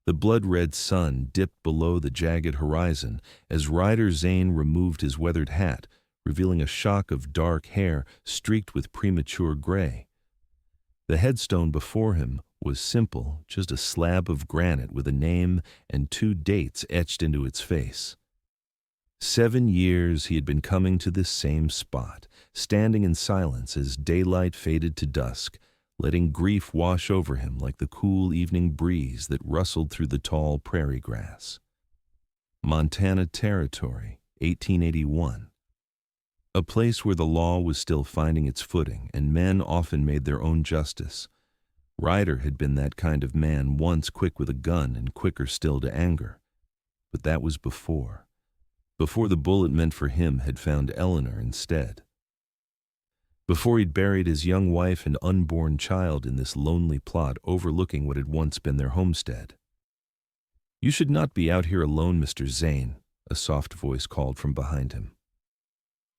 The blood-red sun dipped below the jagged horizon as Ryder Zane removed his weathered hat, revealing a shock of dark hair streaked with premature gray. The headstone before him was simple, just a slab of granite with a name and 2 dates etched into its face. 7 years he had been coming to this same spot, standing in silence as daylight faded to dusk, letting grief wash over him like the cool evening breeze that rustled through the tall prairie grass. Montana Territory, 1881. A place where the law was still finding its footing and men often made their own justice. Ryder had been that kind of man, once quick with a gun and quicker still to anger. But that was before the bullet meant for him had found Eleanor instead. Before he'd buried his young wife and unborn child in this lonely plot overlooking what had once been their homestead. "You should not be out here alone, Mr. Zane," a soft voice called from behind him.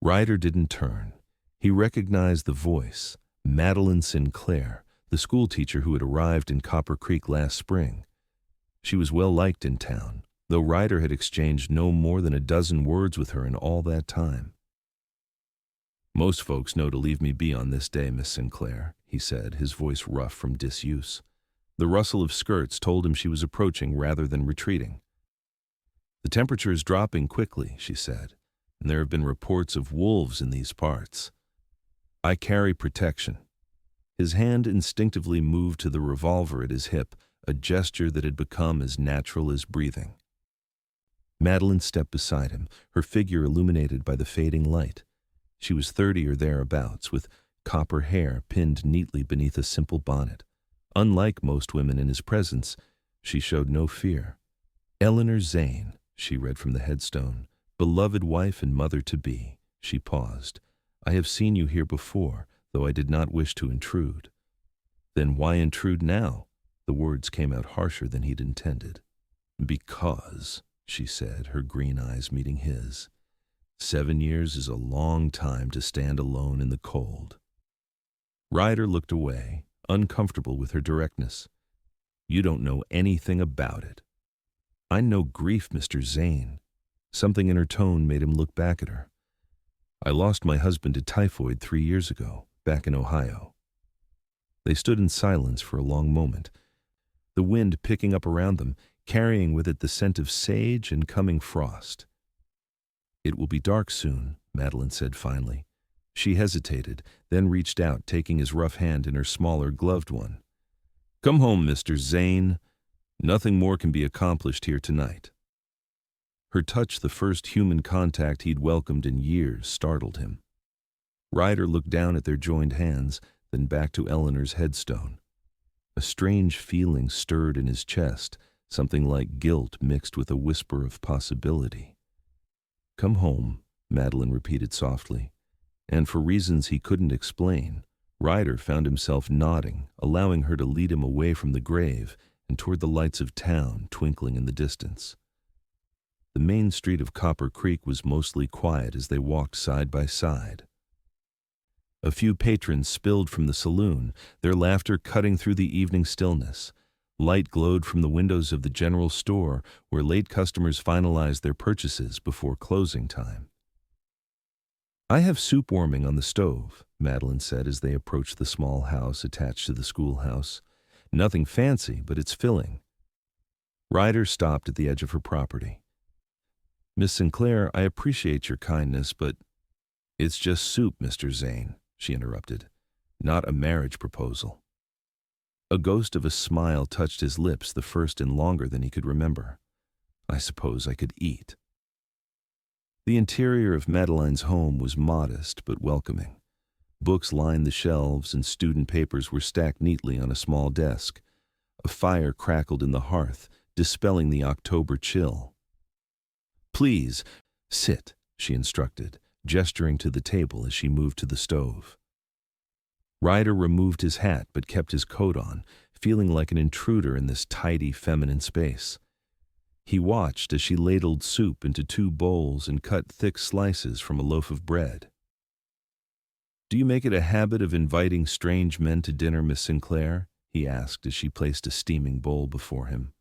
Ryder didn't turn. He recognized the voice, Madeline Sinclair, the schoolteacher who had arrived in Copper Creek last spring. She was well liked in town, though Ryder had exchanged no more than a dozen words with her in all that time. "Most folks know to leave me be on this day, Miss Sinclair," he said, his voice rough from disuse. The rustle of skirts told him she was approaching rather than retreating. "The temperature is dropping quickly," she said, "and there have been reports of wolves in these parts. I carry protection." His hand instinctively moved to the revolver at his hip, a gesture that had become as natural as breathing. Madeline stepped beside him, her figure illuminated by the fading light. She was 30 or thereabouts, with copper hair pinned neatly beneath a simple bonnet. Unlike most women in his presence, she showed no fear. "Eleanor Zane," she read from the headstone, "beloved wife and mother-to-be." She paused. "I have seen you here before, though I did not wish to intrude." "Then why intrude now?" The words came out harsher than he'd intended. "Because," she said, her green eyes meeting his, 7 years is a long time to stand alone in the cold. Ryder looked away, uncomfortable with her directness. "You don't know anything about it." "I know grief, Mr. Zane." Something in her tone made him look back at her. "I lost my husband to typhoid 3 years ago, back in Ohio." They stood in silence for a long moment, the wind picking up around them, carrying with it the scent of sage and coming frost. "It will be dark soon," Madeline said finally. She hesitated, then reached out, taking his rough hand in her smaller, gloved one. "Come home, Mr. Zane. Nothing more can be accomplished here tonight." Her touch, the first human contact he'd welcomed in years, startled him. Ryder looked down at their joined hands, then back to Eleanor's headstone. A strange feeling stirred in his chest, something like guilt mixed with a whisper of possibility. "Come home," Madeline repeated softly, and for reasons he couldn't explain, Ryder found himself nodding, allowing her to lead him away from the grave and toward the lights of town twinkling in the distance. The main street of Copper Creek was mostly quiet as they walked side by side. A few patrons spilled from the saloon, their laughter cutting through the evening stillness. Light glowed from the windows of the general store, where late customers finalized their purchases before closing time. "I have soup warming on the stove," Madeline said as they approached the small house attached to the schoolhouse. "Nothing fancy, but it's filling." Ryder stopped at the edge of her property. "Miss Sinclair, I appreciate your kindness, but—" "It's just soup, Mr. Zane," she interrupted. "Not a marriage proposal." A ghost of a smile touched his lips, the first and longer than he could remember. "I suppose I could eat." The interior of Madeline's home was modest but welcoming. Books lined the shelves and student papers were stacked neatly on a small desk. A fire crackled in the hearth, dispelling the October chill. "Please, sit," she instructed, gesturing to the table as she moved to the stove. Ryder removed his hat but kept his coat on, feeling like an intruder in this tidy feminine space. He watched as she ladled soup into 2 bowls and cut thick slices from a loaf of bread. "Do you make it a habit of inviting strange men to dinner, Miss Sinclair?" he asked as she placed a steaming bowl before him.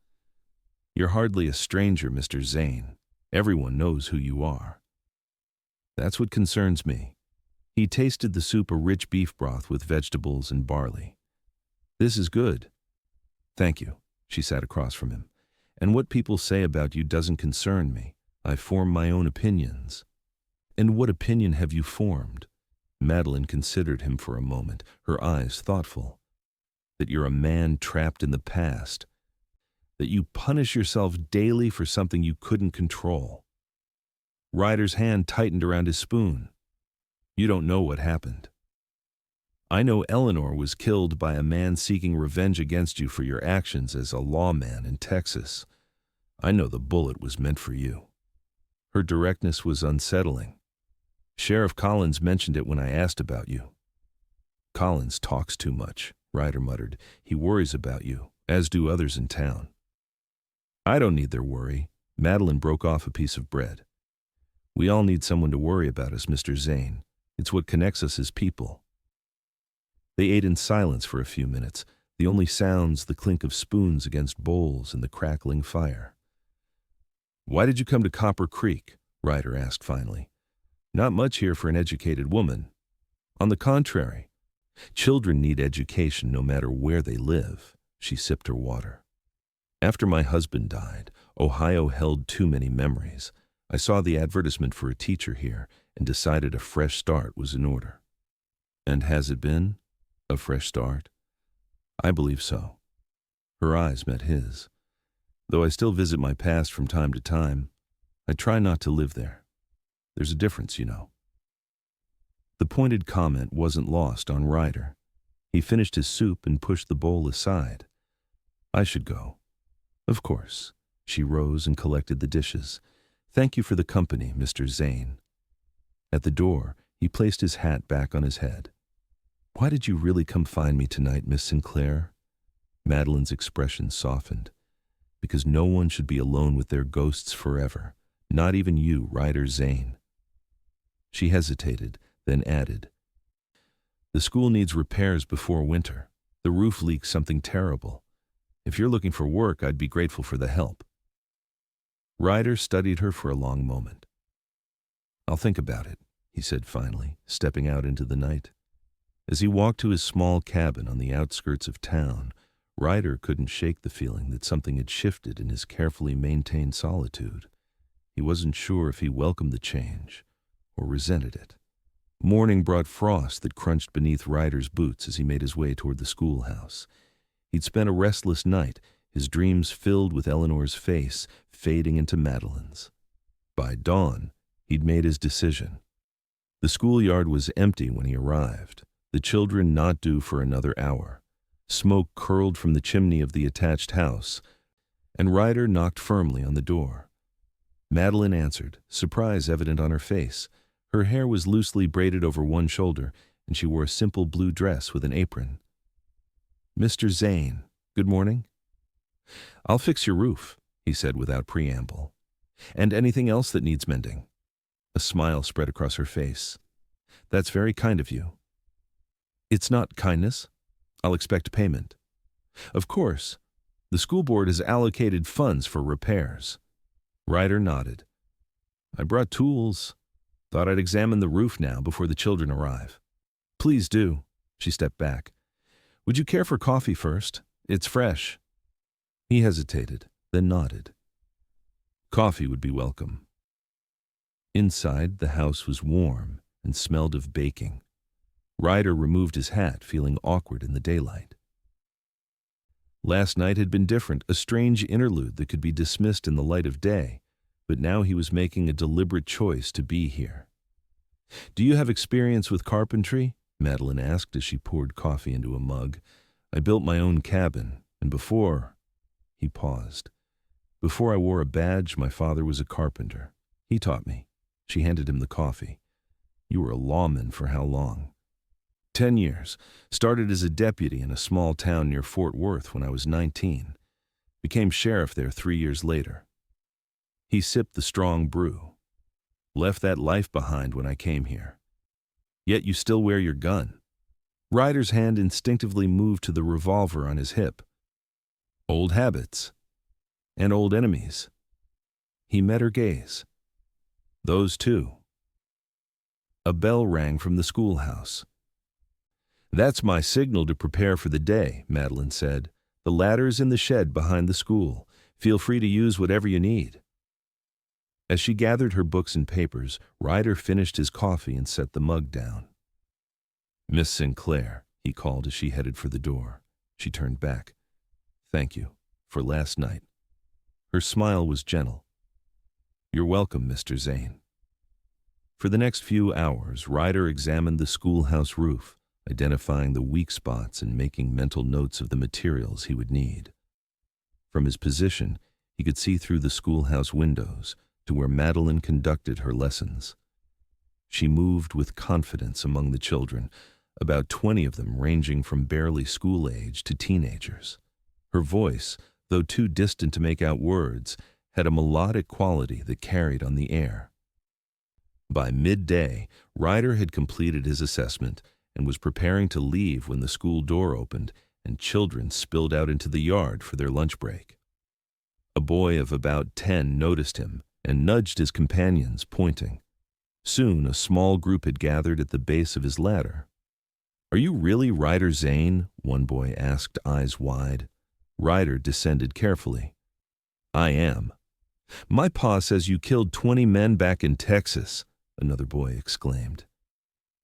You're hardly a stranger, Mr. Zane. Everyone knows who you are. That's what concerns me. He tasted the soup, a rich beef broth with vegetables and barley. This is good. Thank you. She sat across from him. And what people say about you doesn't concern me. I form my own opinions. And what opinion have you formed? Madeline considered him for a moment, her eyes thoughtful. That you're a man trapped in the past. That you punish yourself daily for something you couldn't control. Ryder's hand tightened around his spoon. You don't know what happened. I know Eleanor was killed by a man seeking revenge against you for your actions as a lawman in Texas. I know the bullet was meant for you. Her directness was unsettling. Sheriff Collins mentioned it when I asked about you. Collins talks too much, Ryder muttered. He worries about you, as do others in town. I don't need their worry. Madeline broke off a piece of bread. We all need someone to worry about us, Mr. Zane. It's what connects us as people. They ate in silence for a few minutes, the only sounds the clink of spoons against bowls and the crackling fire. Why did you come to Copper Creek? Ryder asked finally. Not much here for an educated woman. On the contrary, children need education no matter where they live. She sipped her water. After my husband died, Ohio held too many memories. I saw the advertisement for a teacher here and decided a fresh start was in order. And has it been a fresh start? I believe so. Her eyes met his. Though I still visit my past from time to time, I try not to live there. There's a difference, you know. The pointed comment wasn't lost on Ryder. He finished his soup and pushed the bowl aside. I should go. Of course. She rose and collected the dishes. Thank you for the company, Mr. Zane. At the door, he placed his hat back on his head. Why did you really come find me tonight, Miss Sinclair? Madeline's expression softened. Because no one should be alone with their ghosts forever, not even you, Ryder Zane. She hesitated, then added, The school needs repairs before winter. The roof leaks something terrible. If you're looking for work, I'd be grateful for the help. Ryder studied her for a long moment. I'll think about it, he said finally, stepping out into the night. As he walked to his small cabin on the outskirts of town, Ryder couldn't shake the feeling that something had shifted in his carefully maintained solitude. He wasn't sure if he welcomed the change or resented it. Morning brought frost that crunched beneath Ryder's boots as he made his way toward the schoolhouse. He'd spent a restless night, his dreams filled with Eleanor's face, fading into Madeline's. By dawn, he'd made his decision. The schoolyard was empty when he arrived, the children not due for another hour. Smoke curled from the chimney of the attached house, and Ryder knocked firmly on the door. Madeline answered, surprise evident on her face. Her hair was loosely braided over one shoulder, and she wore a simple blue dress with an apron. Mr. Zane, good morning. I'll fix your roof, he said without preamble. And anything else that needs mending. A smile spread across her face. That's very kind of you. It's not kindness. I'll expect payment. Of course. The school board has allocated funds for repairs. Ryder nodded. I brought tools. Thought I'd examine the roof now before the children arrive. Please do. She stepped back. Would you care for coffee first? It's fresh. He hesitated, then nodded. Coffee would be welcome. Inside, the house was warm and smelled of baking. Ryder removed his hat, feeling awkward in the daylight. Last night had been different, a strange interlude that could be dismissed in the light of day, but now he was making a deliberate choice to be here. Do you have experience with carpentry? Madeline asked as she poured coffee into a mug. I built my own cabin, and before... He paused. Before I wore a badge, my father was a carpenter. He taught me. She handed him the coffee. You were a lawman for how long? 10 years. Started as a deputy in a small town near Fort Worth when I was 19. Became sheriff there 3 years later. He sipped the strong brew. Left that life behind when I came here. Yet you still wear your gun. Ryder's hand instinctively moved to the revolver on his hip. Old habits. And old enemies. He met her gaze. Those too. A bell rang from the schoolhouse. "That's my signal to prepare for the day," Madeline said. "The ladder's in the shed behind the school. Feel free to use whatever you need." As she gathered her books and papers, Ryder finished his coffee and set the mug down. "Miss Sinclair," he called as she headed for the door. She turned back. "Thank you for last night." Her smile was gentle. "You're welcome, Mr. Zane." For the next few hours, Ryder examined the schoolhouse roof, identifying the weak spots and making mental notes of the materials he would need. From his position, he could see through the schoolhouse windows to where Madeline conducted her lessons. She moved with confidence among the children, about 20 of them ranging from barely school age to teenagers. Her voice, though too distant to make out words, had a melodic quality that carried on the air. By midday, Ryder had completed his assessment and was preparing to leave when the school door opened and children spilled out into the yard for their lunch break. A boy of about 10 noticed him and nudged his companions, pointing. Soon, a small group had gathered at the base of his ladder. "Are you really Ryder Zane?" one boy asked, eyes wide. Ryder descended carefully. "I am." "My pa says you killed 20 men back in Texas," another boy exclaimed.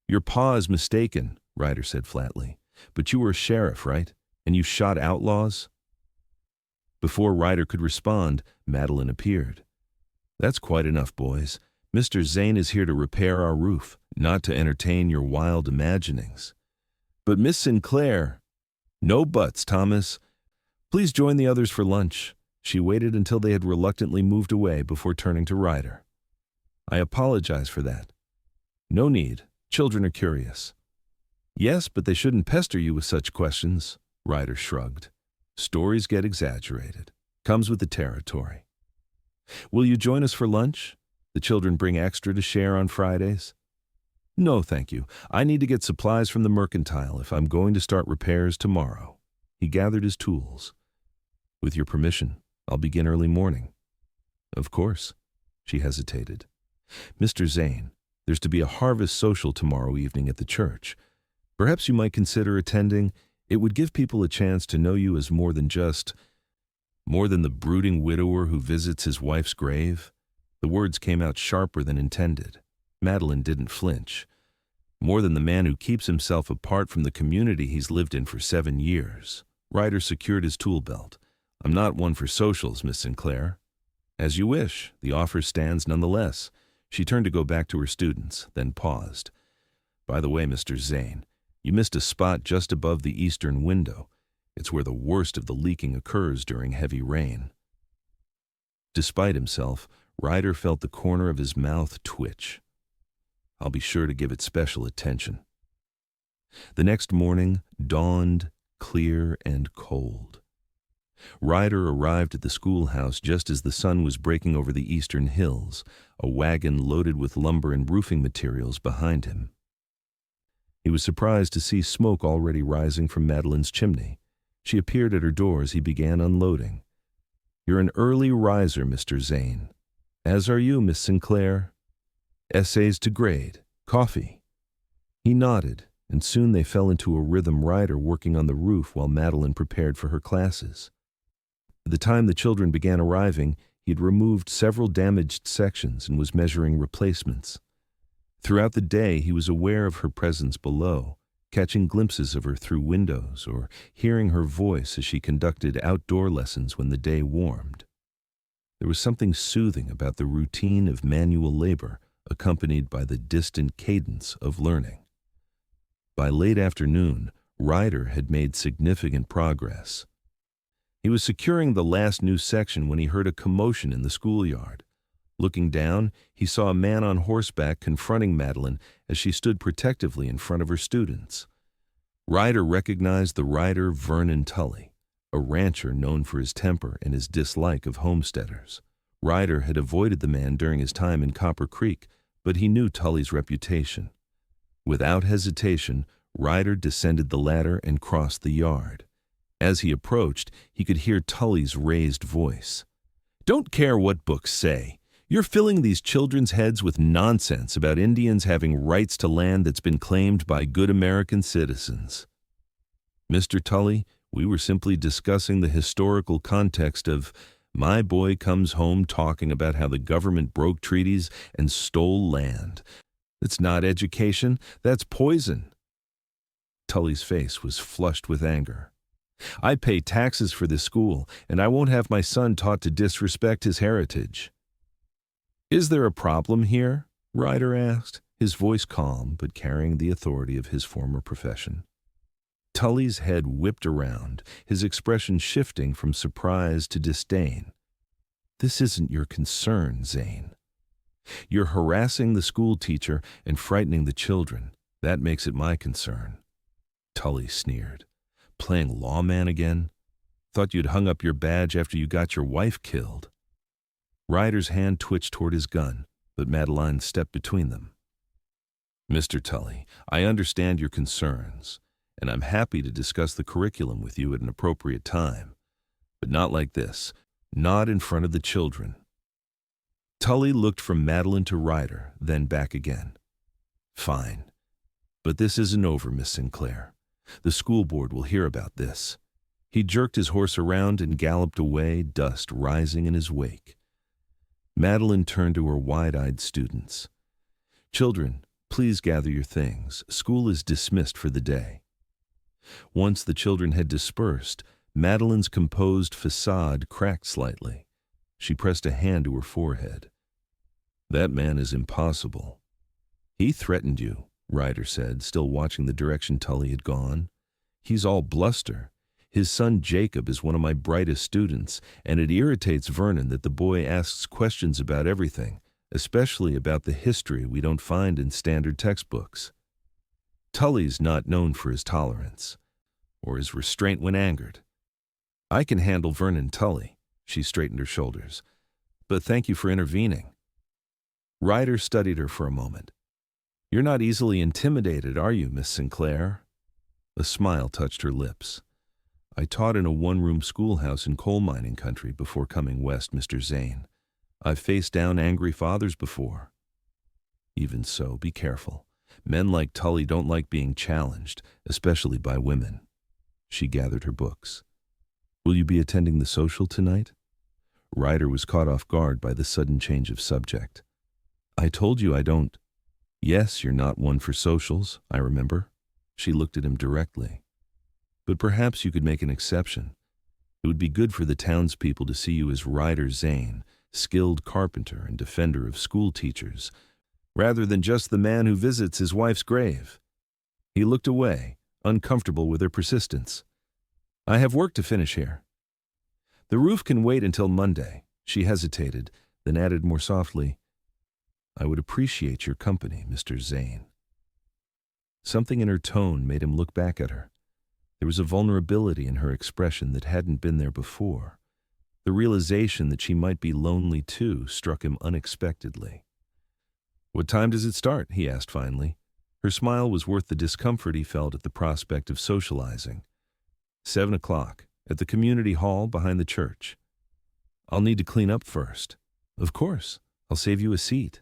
"Your pa is mistaken," Ryder said flatly. "But you were a sheriff, right? And you shot outlaws?" Before Ryder could respond, Madeline appeared. "That's quite enough, boys. Mr. Zane is here to repair our roof, not to entertain your wild imaginings." "But Miss Sinclair—" "No buts, Thomas. Please join the others for lunch." She waited until they had reluctantly moved away before turning to Ryder. "I apologize for that." "No need. Children are curious." "Yes, but they shouldn't pester you with such questions," Ryder shrugged. "Stories get exaggerated. Comes with the territory." "Will you join us for lunch? The children bring extra to share on Fridays." "No, thank you. I need to get supplies from the mercantile if I'm going to start repairs tomorrow." He gathered his tools. "With your permission, I'll begin early morning." "Of course." She hesitated. "Mr. Zane, there's to be a harvest social tomorrow evening at the church. Perhaps you might consider attending. It would give people a chance to know you as more than the brooding widower who visits his wife's grave." The words came out sharper than intended. Madeline didn't flinch. "More than the man who keeps himself apart from the community he's lived in for 7 years. Ryder secured his tool belt. "I'm not one for socials, Miss Sinclair." "As you wish. The offer stands nonetheless." She turned to go back to her students, then paused. "By the way, Mr. Zane, you missed a spot just above the eastern window. It's where the worst of the leaking occurs during heavy rain." Despite himself, Ryder felt the corner of his mouth twitch. "I'll be sure to give it special attention." The next morning dawned clear and cold. Ryder arrived at the schoolhouse just as the sun was breaking over the eastern hills, a wagon loaded with lumber and roofing materials behind him. He was surprised to see smoke already rising from Madeline's chimney. She appeared at her door as he began unloading. "You're an early riser, Mr. Zane. As are you, Miss Sinclair. Essays to grade. Coffee." He nodded, and soon they fell into a rhythm, Ryder working on the roof while Madeline prepared for her classes. By the time the children began arriving, he had removed several damaged sections and was measuring replacements. Throughout the day, he was aware of her presence below, catching glimpses of her through windows or hearing her voice as she conducted outdoor lessons when the day warmed. There was something soothing about the routine of manual labor, accompanied by the distant cadence of learning. By late afternoon, Ryder had made significant progress. He was securing the last new section when he heard a commotion in the schoolyard. Looking down, he saw a man on horseback confronting Madeline as she stood protectively in front of her students. Ryder recognized the rider Vernon Tully, a rancher known for his temper and his dislike of homesteaders. Ryder had avoided the man during his time in Copper Creek, but he knew Tully's reputation. Without hesitation, Ryder descended the ladder and crossed the yard. As he approached, he could hear Tully's raised voice. Don't care what books say. You're filling these children's heads with nonsense about Indians having rights to land that's been claimed by good American citizens. Mr. Tully, we were simply discussing the historical context of my boy comes home talking about how the government broke treaties and stole land. That's not education, that's poison. Tully's face was flushed with anger. I pay taxes for this school, and I won't have my son taught to disrespect his heritage. Is there a problem here? Ryder asked, his voice calm but carrying the authority of his former profession. Tully's head whipped around, his expression shifting from surprise to disdain. This isn't your concern, Zane. You're harassing the schoolteacher and frightening the children. That makes it my concern. Tully sneered. Playing lawman again? Thought you'd hung up your badge after you got your wife killed. Ryder's hand twitched toward his gun, but Madeline stepped between them. Mr. Tully, I understand your concerns, and I'm happy to discuss the curriculum with you at an appropriate time. But not like this, not in front of the children. Tully looked from Madeline to Ryder, then back again. Fine. But this isn't over, Miss Sinclair. The school board will hear about this. He jerked his horse around and galloped away, dust rising in his wake. Madeline turned to her wide-eyed students. Children, please gather your things. School is dismissed for the day. Once the children had dispersed, Madeline's composed facade cracked slightly. She pressed a hand to her forehead. That man is impossible. He threatened you, Ryder said, still watching the direction Tully had gone. He's all bluster. His son Jacob is one of my brightest students, and it irritates Vernon that the boy asks questions about everything, especially about the history we don't find in standard textbooks. Tully's not known for his tolerance, or his restraint when angered. I can handle Vernon Tully, she straightened her shoulders, but thank you for intervening. Ryder studied her for a moment. You're not easily intimidated, are you, Miss Sinclair? A smile touched her lips. I taught in a one-room schoolhouse in coal mining country before coming west, Mr. Zane. I've faced down angry fathers before. Even so, be careful. Men like Tully don't like being challenged, especially by women. She gathered her books. Will you be attending the social tonight? Ryder was caught off guard by the sudden change of subject. I told you I don't. Yes, you're not one for socials, I remember. She looked at him directly. But perhaps you could make an exception. It would be good for the townspeople to see you as Ryder Zane, skilled carpenter and defender of school teachers, rather than just the man who visits his wife's grave. He looked away, uncomfortable with her persistence. I have work to finish here. The roof can wait until Monday. She hesitated, then added more softly, I would appreciate your company, Mr. Zane. Something in her tone made him look back at her. There was a vulnerability in her expression that hadn't been there before. The realization that she might be lonely too struck him unexpectedly. What time does it start? He asked finally. Her smile was worth the discomfort he felt at the prospect of socializing. 7 o'clock, at the community hall behind the church. I'll need to clean up first. Of course, I'll save you a seat.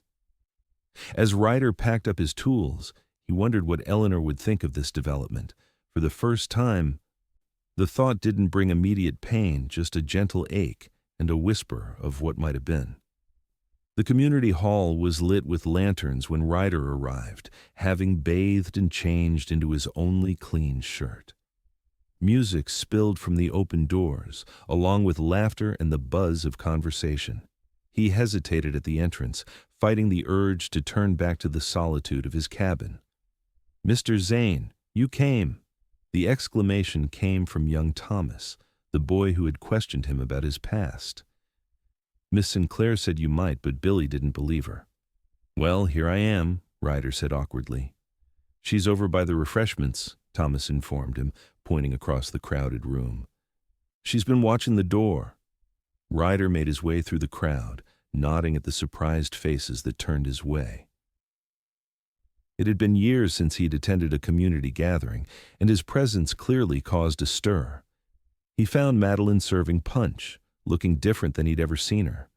As Ryder packed up his tools, he wondered what Eleanor would think of this development. For the first time, the thought didn't bring immediate pain, just a gentle ache and a whisper of what might have been. The community hall was lit with lanterns when Ryder arrived, having bathed and changed into his only clean shirt. Music spilled from the open doors, along with laughter and the buzz of conversation. He hesitated at the entrance, fighting the urge to turn back to the solitude of his cabin. Mr. Zane, you came. The exclamation came from young Thomas, the boy who had questioned him about his past. Miss Sinclair said you might, but Billy didn't believe her. Well, here I am, Ryder said awkwardly. She's over by the refreshments, Thomas informed him, pointing across the crowded room. She's been watching the door. Ryder made his way through the crowd, nodding at the surprised faces that turned his way. It had been years since he'd attended a community gathering, and his presence clearly caused a stir. He found Madeline serving punch, looking different than he'd ever seen her.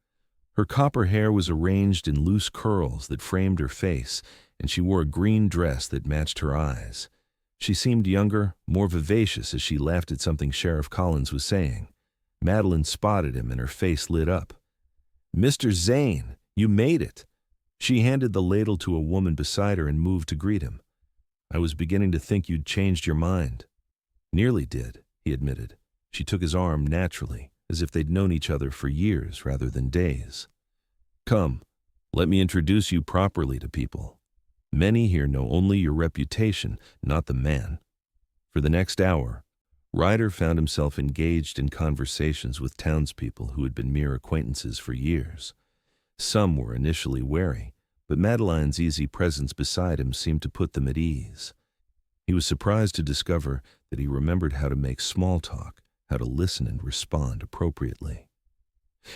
Her copper hair was arranged in loose curls that framed her face, and she wore a green dress that matched her eyes. She seemed younger, more vivacious as she laughed at something Sheriff Collins was saying. Madeline spotted him and her face lit up. "Mr. Zane, you made it!" She handed the ladle to a woman beside her and moved to greet him. "I was beginning to think you'd changed your mind." "Nearly did," he admitted. She took his arm naturally, as if they'd known each other for years rather than days. "Come, let me introduce you properly to people. Many here know only your reputation, not the man." For the next hour, Ryder found himself engaged in conversations with townspeople who had been mere acquaintances for years. Some were initially wary, but Madeline's easy presence beside him seemed to put them at ease. He was surprised to discover that he remembered how to make small talk, how to listen and respond appropriately.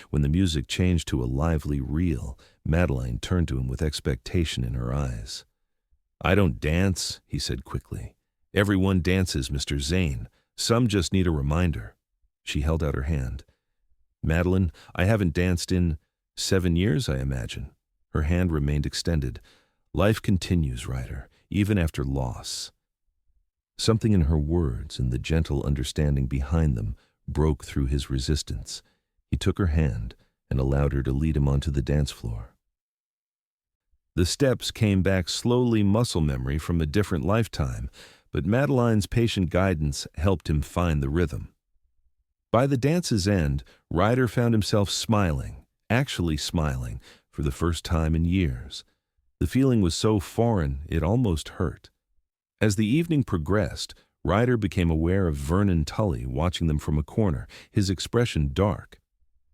When the music changed to a lively reel, Madeline turned to him with expectation in her eyes. "I don't dance," he said quickly. "Everyone dances, Mr. Zane. Some just need a reminder." She held out her hand. "Madeline, I haven't danced in 7 years, I imagine." Her hand remained extended. "Life continues, Ryder, even after loss." Something in her words and the gentle understanding behind them broke through his resistance. He took her hand and allowed her to lead him onto the dance floor. The steps came back slowly, muscle memory from a different lifetime, but Madeline's patient guidance helped him find the rhythm. By the dance's end, Ryder found himself smiling, actually smiling, for the first time in years. The feeling was so foreign it almost hurt. As the evening progressed, Ryder became aware of Vernon Tully watching them from a corner, his expression dark.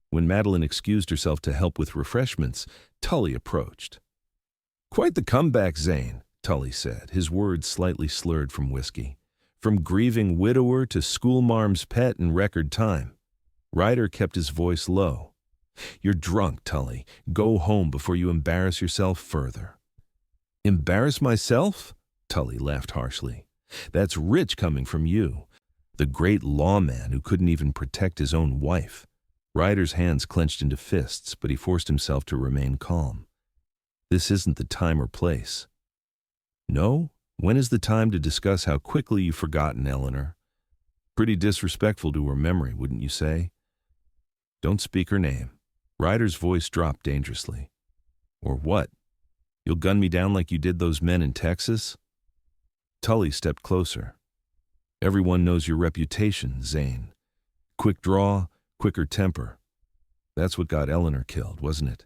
When Madeline excused herself to help with refreshments, Tully approached. "Quite the comeback, Zane," Tully said, his words slightly slurred from whiskey. "From grieving widower to schoolmarm's pet in record time." Ryder kept his voice low. "You're drunk, Tully. Go home before you embarrass yourself further." "Embarrass myself?" Tully laughed harshly. "That's rich coming from you, the great lawman who couldn't even protect his own wife." Ryder's hands clenched into fists, but he forced himself to remain calm. "This isn't the time or place." "No? When is the time to discuss how quickly you've forgotten Eleanor? Pretty disrespectful to her memory, wouldn't you say?" "Don't speak her name." Ryder's voice dropped dangerously. "Or what? You'll gun me down like you did those men in Texas?" Tully stepped closer. "Everyone knows your reputation, Zane. Quick draw, quicker temper. That's what got Eleanor killed, wasn't it?"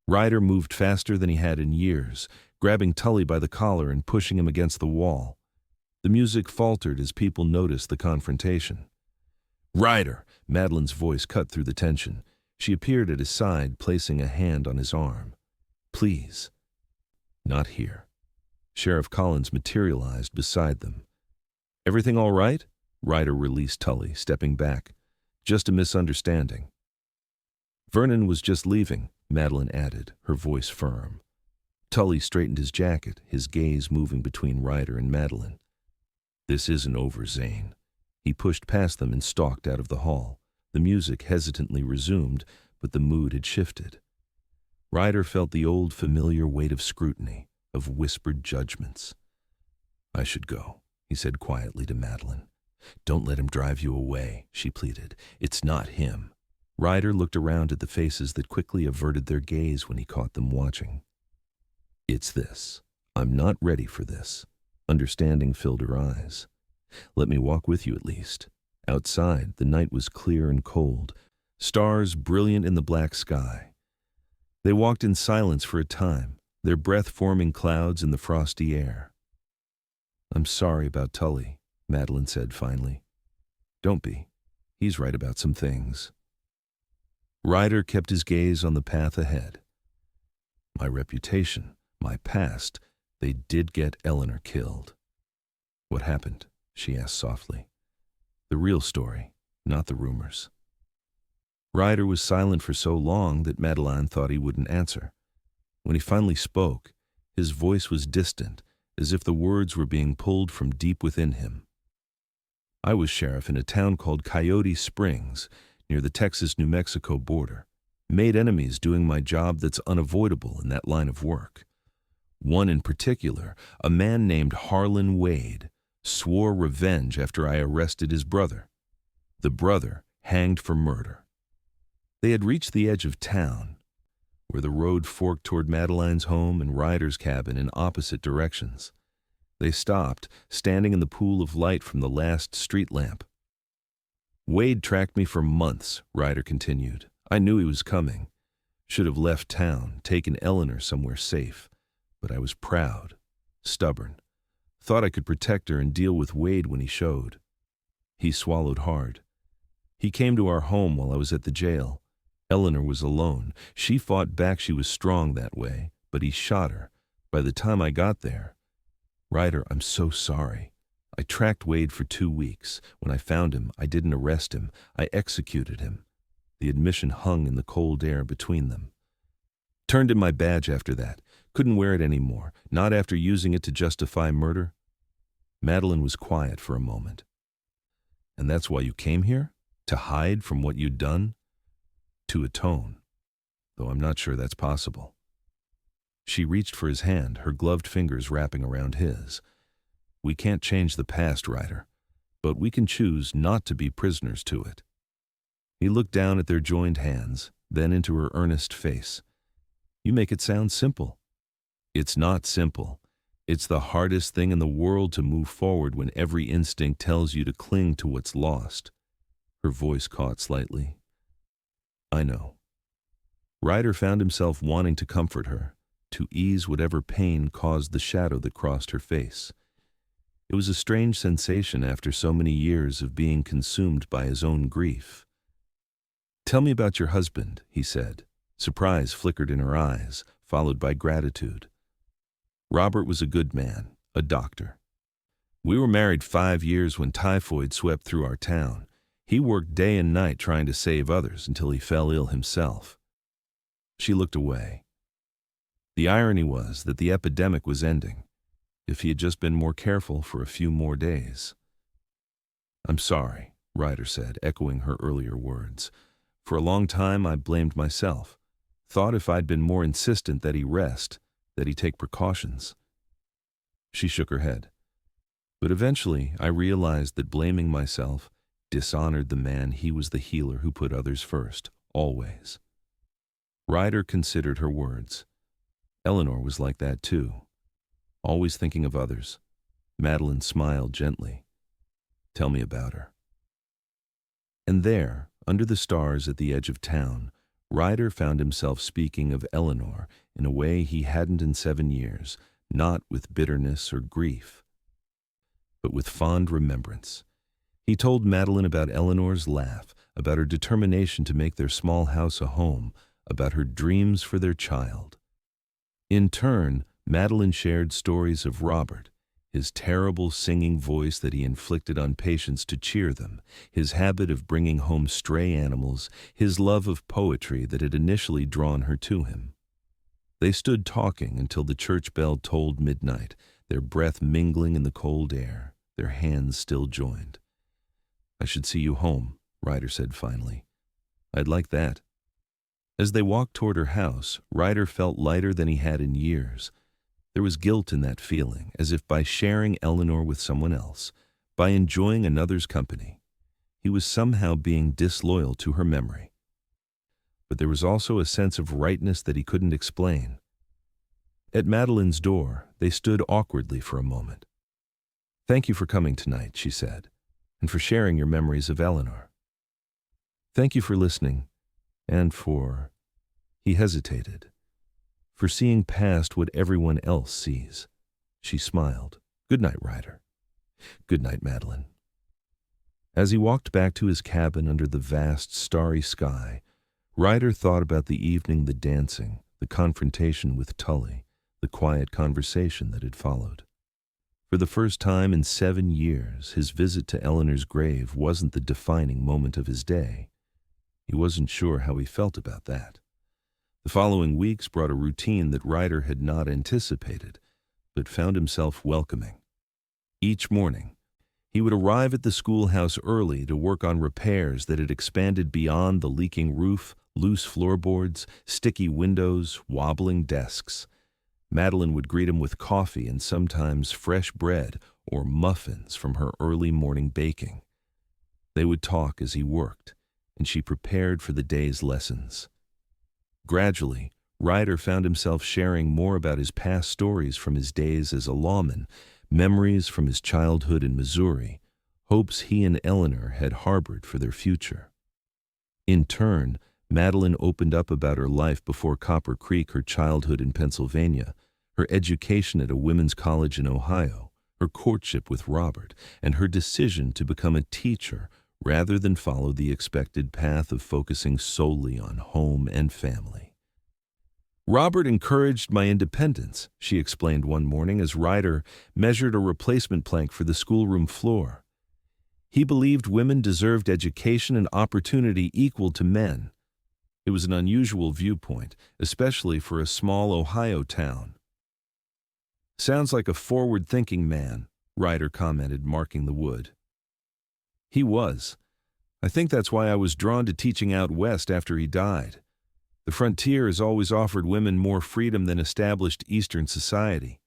Ryder moved faster than he had in years, grabbing Tully by the collar and pushing him against the wall. The music faltered as people noticed the confrontation. "Ryder!" Madeline's voice cut through the tension. She appeared at his side, placing a hand on his arm. "Please." "Not here." Sheriff Collins materialized beside them. "Everything all right?" Ryder released Tully, stepping back. "Just a misunderstanding." "Vernon was just leaving," Madeline added, her voice firm. Tully straightened his jacket, his gaze moving between Ryder and Madeline. "This isn't over, Zane." He pushed past them and stalked out of the hall. The music hesitantly resumed, but the mood had shifted. Ryder felt the old familiar weight of scrutiny, of whispered judgments. "I should go," he said quietly to Madeline. "Don't let him drive you away," she pleaded. "It's not him." Ryder looked around at the faces that quickly averted their gaze when he caught them watching. "It's this. I'm not ready for this." Understanding filled her eyes. "Let me walk with you at least." Outside, the night was clear and cold, stars brilliant in the black sky. They walked in silence for a time, their breath forming clouds in the frosty air. "I'm sorry about Tully," Madeline said finally. "Don't be. He's right about some things." Ryder kept his gaze on the path ahead. "My reputation, my past, they did get Eleanor killed." "What happened?" she asked softly. "The real story, not the rumors." Ryder was silent for so long that Madeline thought he wouldn't answer. When he finally spoke, his voice was distant, as if the words were being pulled from deep within him. "I was sheriff in a town called Coyote Springs, near the Texas-New Mexico border. Made enemies doing my job that's unavoidable in that line of work. One in particular, a man named Harlan Wade, swore revenge after I arrested his brother. The brother hanged for murder. They had reached the edge of town, where the road forked toward Madeline's home and Ryder's cabin in opposite directions. They stopped, standing in the pool of light from the last street lamp. Wade tracked me for months, Ryder continued. I knew he was coming. Should have left town, taken Eleanor somewhere safe. But I was proud, stubborn. Thought I could protect her and deal with Wade when he showed. He swallowed hard. He came to our home while I was at the jail. Eleanor was alone. She fought back. She was strong that way, but he shot her. By the time I got there, Ryder, I'm so sorry. I tracked Wade for 2 weeks. When I found him, I didn't arrest him. I executed him. The admission hung in the cold air between them. Turned in my badge after that. Couldn't wear it anymore, not after using it to justify murder. Madeline was quiet for a moment. And that's why you came here? To hide from what you'd done? To atone, though I'm not sure that's possible. She reached for his hand, her gloved fingers wrapping around his. We can't change the past, Ryder, but we can choose not to be prisoners to it. He looked down at their joined hands, then into her earnest face. You make it sound simple. It's not simple. It's the hardest thing in the world to move forward when every instinct tells you to cling to what's lost. Her voice caught slightly. I know. Ryder found himself wanting to comfort her, to ease whatever pain caused the shadow that crossed her face. It was a strange sensation after so many years of being consumed by his own grief. Tell me about your husband, he said. Surprise flickered in her eyes, followed by gratitude. Robert was a good man, a doctor. We were married 5 years when typhoid swept through our town. He worked day and night trying to save others until he fell ill himself. She looked away. The irony was that the epidemic was ending, if he had just been more careful for a few more days. I'm sorry, Ryder said, echoing her earlier words. For a long time I blamed myself. Thought if I'd been more insistent that he rest, that he take precautions. She shook her head. But eventually I realized that blaming myself dishonored the man. He was the healer who put others first, always. Ryder considered her words. Eleanor was like that too, always thinking of others. Madeline smiled gently. Tell me about her. And there, under the stars at the edge of town, Ryder found himself speaking of Eleanor in a way he hadn't in 7 years, not with bitterness or grief, but with fond remembrance. He told Madeline about Eleanor's laugh, about her determination to make their small house a home, about her dreams for their child. In turn, Madeline shared stories of Robert, his terrible singing voice that he inflicted on patients to cheer them, his habit of bringing home stray animals, his love of poetry that had initially drawn her to him. They stood talking until the church bell tolled midnight, their breath mingling in the cold air, their hands still joined. I should see you home, Ryder said finally. I'd like that. As they walked toward her house, Ryder felt lighter than he had in years. There was guilt in that feeling, as if by sharing Eleanor with someone else, by enjoying another's company, he was somehow being disloyal to her memory. But there was also a sense of rightness that he couldn't explain. At Madeline's door, they stood awkwardly for a moment. Thank you for coming tonight, she said, and for sharing your memories of Eleanor. Thank you for listening, and for, he hesitated, for seeing past what everyone else sees. She smiled. Good night, Ryder. Good night, Madeline. As he walked back to his cabin under the vast, starry sky, Ryder thought about the evening, the dancing, the confrontation with Tully, the quiet conversation that had followed. For the first time in 7 years, his visit to Eleanor's grave wasn't the defining moment of his day. He wasn't sure how he felt about that. The following weeks brought a routine that Ryder had not anticipated, but found himself welcoming. Each morning, He would arrive at the schoolhouse early to work on repairs that had expanded beyond the leaking roof, loose floorboards, sticky windows, wobbling desks. Madeline would greet him with coffee and sometimes fresh bread or muffins from her early morning baking. They would talk as he worked, and she prepared for the day's lessons. Gradually, Ryder found himself sharing more about his past stories from his days as a lawman, memories from his childhood in Missouri, hopes he and Eleanor had harbored for their future. In turn, Madeline opened up about her life before Copper Creek, her childhood in Pennsylvania, her education at a women's college in Ohio, her courtship with Robert, and her decision to become a teacher rather than follow the expected path of focusing solely on home and family. Robert encouraged my independence, she explained one morning as Ryder measured a replacement plank for the schoolroom floor. He believed women deserved education and opportunity equal to men. It was an unusual viewpoint, especially for a small Ohio town. "Sounds like a forward-thinking man," Ryder commented, marking the wood. He was. I think that's why I was drawn to teaching out west after he died. The frontier has always offered women more freedom than established Eastern society.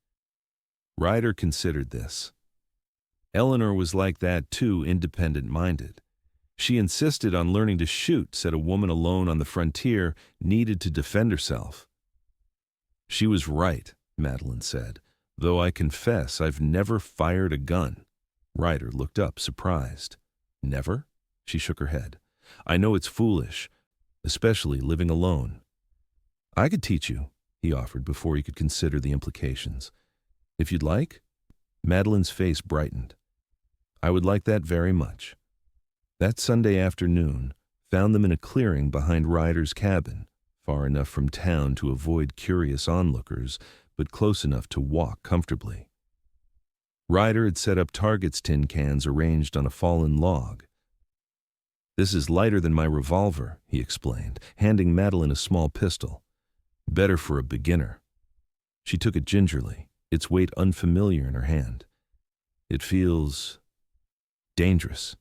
Ryder considered this. Eleanor was like that too, independent-minded. She insisted on learning to shoot, said a woman alone on the frontier needed to defend herself. She was right, Madeline said, though I confess I've never fired a gun. Ryder looked up, surprised. Never? She shook her head. I know it's foolish, especially living alone. I could teach you, he offered before he could consider the implications. If you'd like? Madeline's face brightened. I would like that very much. That Sunday afternoon found them in a clearing behind Ryder's cabin, far enough from town to avoid curious onlookers, but close enough to walk comfortably. Ryder had set up Target's tin cans arranged on a fallen log. This is lighter than my revolver, he explained, handing Madeline a small pistol. Better for a beginner. She took it gingerly, its weight unfamiliar in her hand. It feels dangerous.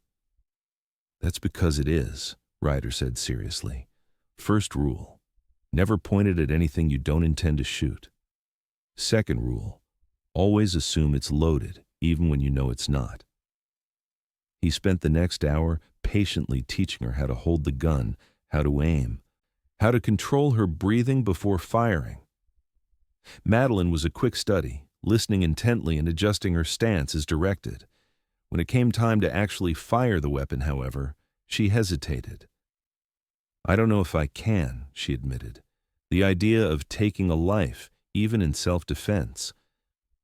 That's because it is, Ryder said seriously. First rule, never point it at anything you don't intend to shoot. Second rule, always assume it's loaded, even when you know it's not. He spent the next hour patiently teaching her how to hold the gun, how to aim, how to control her breathing before firing. Madeline was a quick study, listening intently and adjusting her stance as directed. When it came time to actually fire the weapon, however, she hesitated. I don't know if I can, she admitted. The idea of taking a life, even in self-defense.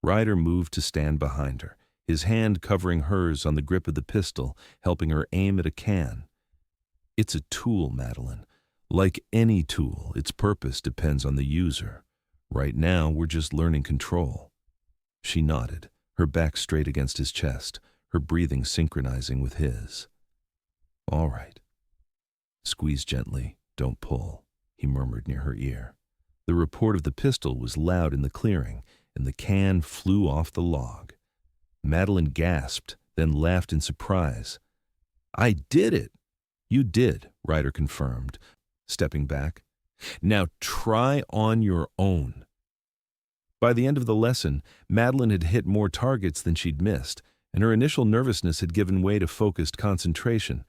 Ryder moved to stand behind her, his hand covering hers on the grip of the pistol, helping her aim at a can. It's a tool, Madeline. Like any tool, its purpose depends on the user. Right now, we're just learning control. She nodded, her back straight against his chest, her breathing synchronizing with his. All right. Squeeze gently, don't pull, he murmured near her ear. The report of the pistol was loud in the clearing, and the can flew off the log. Madeline gasped, then laughed in surprise. I did it! You did, Ryder confirmed, stepping back. Now try on your own. By the end of the lesson, Madeline had hit more targets than she'd missed, and her initial nervousness had given way to focused concentration.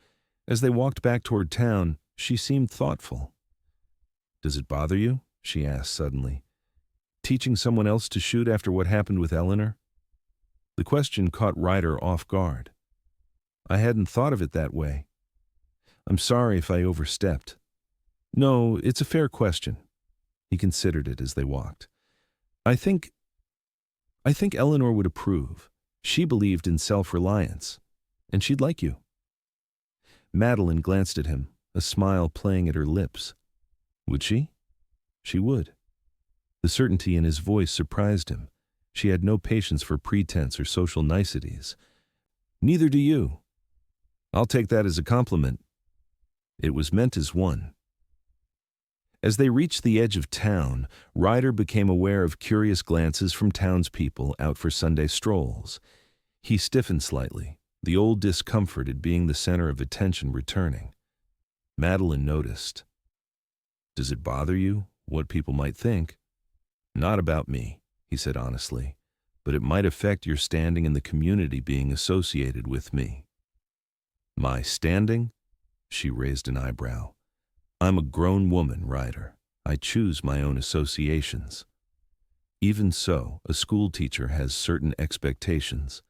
As they walked back toward town, she seemed thoughtful. Does it bother you? She asked suddenly. Teaching someone else to shoot after what happened with Eleanor? The question caught Ryder off guard. I hadn't thought of it that way. I'm sorry if I overstepped. No, it's a fair question. He considered it as they walked. I think Eleanor would approve. She believed in self-reliance, and she'd like you. Madeline glanced at him, a smile playing at her lips. Would she? She would. The certainty in his voice surprised him. She had no patience for pretense or social niceties. Neither do you. I'll take that as a compliment. It was meant as one. As they reached the edge of town, Ryder became aware of curious glances from townspeople out for Sunday strolls. He stiffened slightly, the old discomfort at being the center of attention returning. Madeline noticed. "Does it bother you, what people might think?" "Not about me," he said honestly, "but it might affect your standing in the community being associated with me." "My standing?" She raised an eyebrow. "I'm a grown woman, Ryder. I choose my own associations." "Even so, a schoolteacher has certain expectations.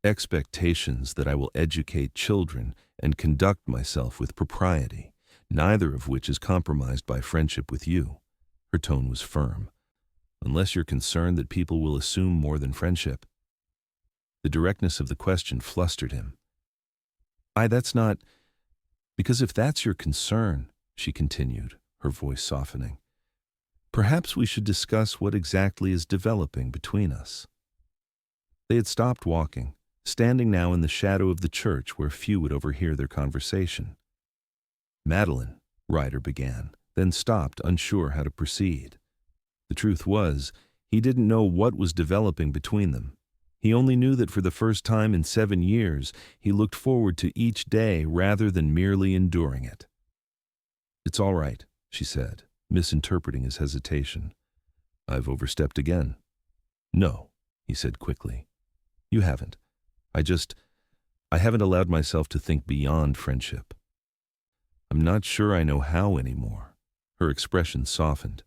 Expectations that I will educate children and conduct myself with propriety, neither of which is compromised by friendship with you." Her tone was firm. "Unless you're concerned that people will assume more than friendship." The directness of the question flustered him. That's not... Because if that's your concern," she continued, her voice softening, "perhaps we should discuss what exactly is developing between us." They had stopped walking, standing now in the shadow of the church where few would overhear their conversation. "Madeline," Ryder began, then stopped, unsure how to proceed. The truth was, he didn't know what was developing between them. He only knew that for the first time in 7 years, he looked forward to each day rather than merely enduring it. "It's all right," she said, misinterpreting his hesitation. "I've overstepped again." "No," he said quickly. "You haven't. I haven't allowed myself to think beyond friendship." "I'm not sure I know how anymore." Her expression softened.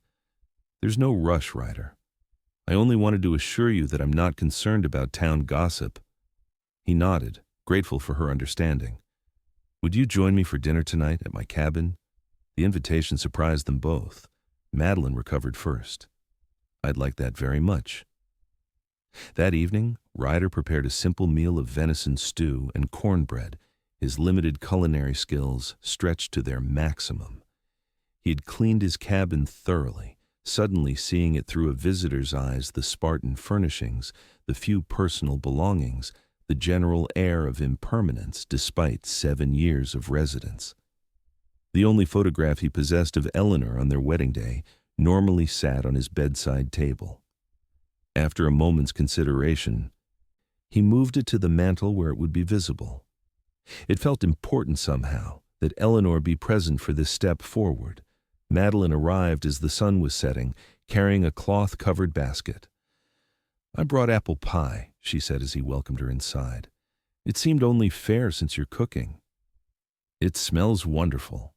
"There's no rush, Ryder. I only wanted to assure you that I'm not concerned about town gossip." He nodded, grateful for her understanding. "Would you join me for dinner tonight at my cabin?" The invitation surprised them both. Madeline recovered first. "I'd like that very much." That evening, Ryder prepared a simple meal of venison stew and cornbread, his limited culinary skills stretched to their maximum. He had cleaned his cabin thoroughly, suddenly seeing it through a visitor's eyes, the Spartan furnishings, the few personal belongings, the general air of impermanence despite 7 years of residence. The only photograph he possessed of Eleanor on their wedding day normally sat on his bedside table. After a moment's consideration, he moved it to the mantel where it would be visible. It felt important somehow that Eleanor be present for this step forward. Madeline arrived as the sun was setting, carrying a cloth-covered basket. "I brought apple pie," she said as he welcomed her inside. "It seemed only fair since you're cooking." "It smells wonderful."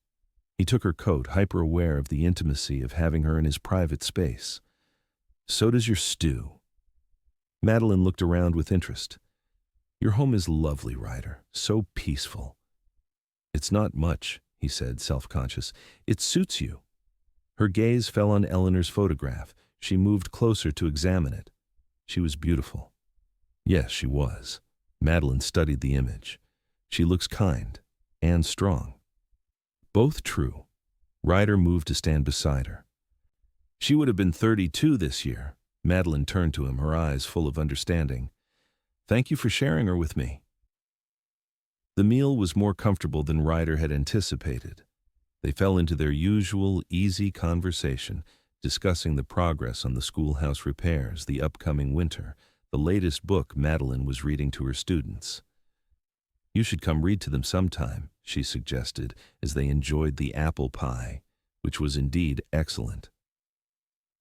He took her coat, hyper-aware of the intimacy of having her in his private space. "So does your stew." Madeline looked around with interest. "Your home is lovely, Ryder, so peaceful." "It's not much," he said, self-conscious. "It suits you." Her gaze fell on Eleanor's photograph. She moved closer to examine it. She was beautiful. Yes, she was. Madeline studied the image. She looks kind and strong. Both true. Ryder moved to stand beside her. "She would have been 32 this year." Madeline turned to him, her eyes full of understanding. "Thank you for sharing her with me." The meal was more comfortable than Ryder had anticipated. They fell into their usual, easy conversation, discussing the progress on the schoolhouse repairs, the upcoming winter, the latest book Madeline was reading to her students. "You should come read to them sometime," she suggested, as they enjoyed the apple pie, which was indeed excellent.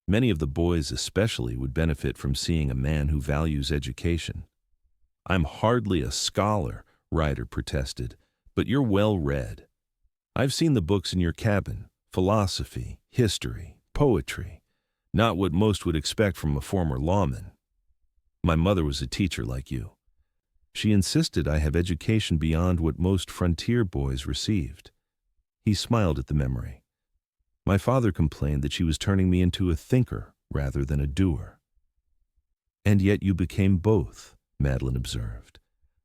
"Many of the boys especially would benefit from seeing a man who values education." "I'm hardly a scholar," Ryder protested, "but you're well-read. I've seen the books in your cabin, philosophy, history, poetry, not what most would expect from a former lawman. My mother was a teacher like you. She insisted I have education beyond what most frontier boys received." He smiled at the memory. "My father complained that she was turning me into a thinker rather than a doer." "And yet you became both," Madeline observed.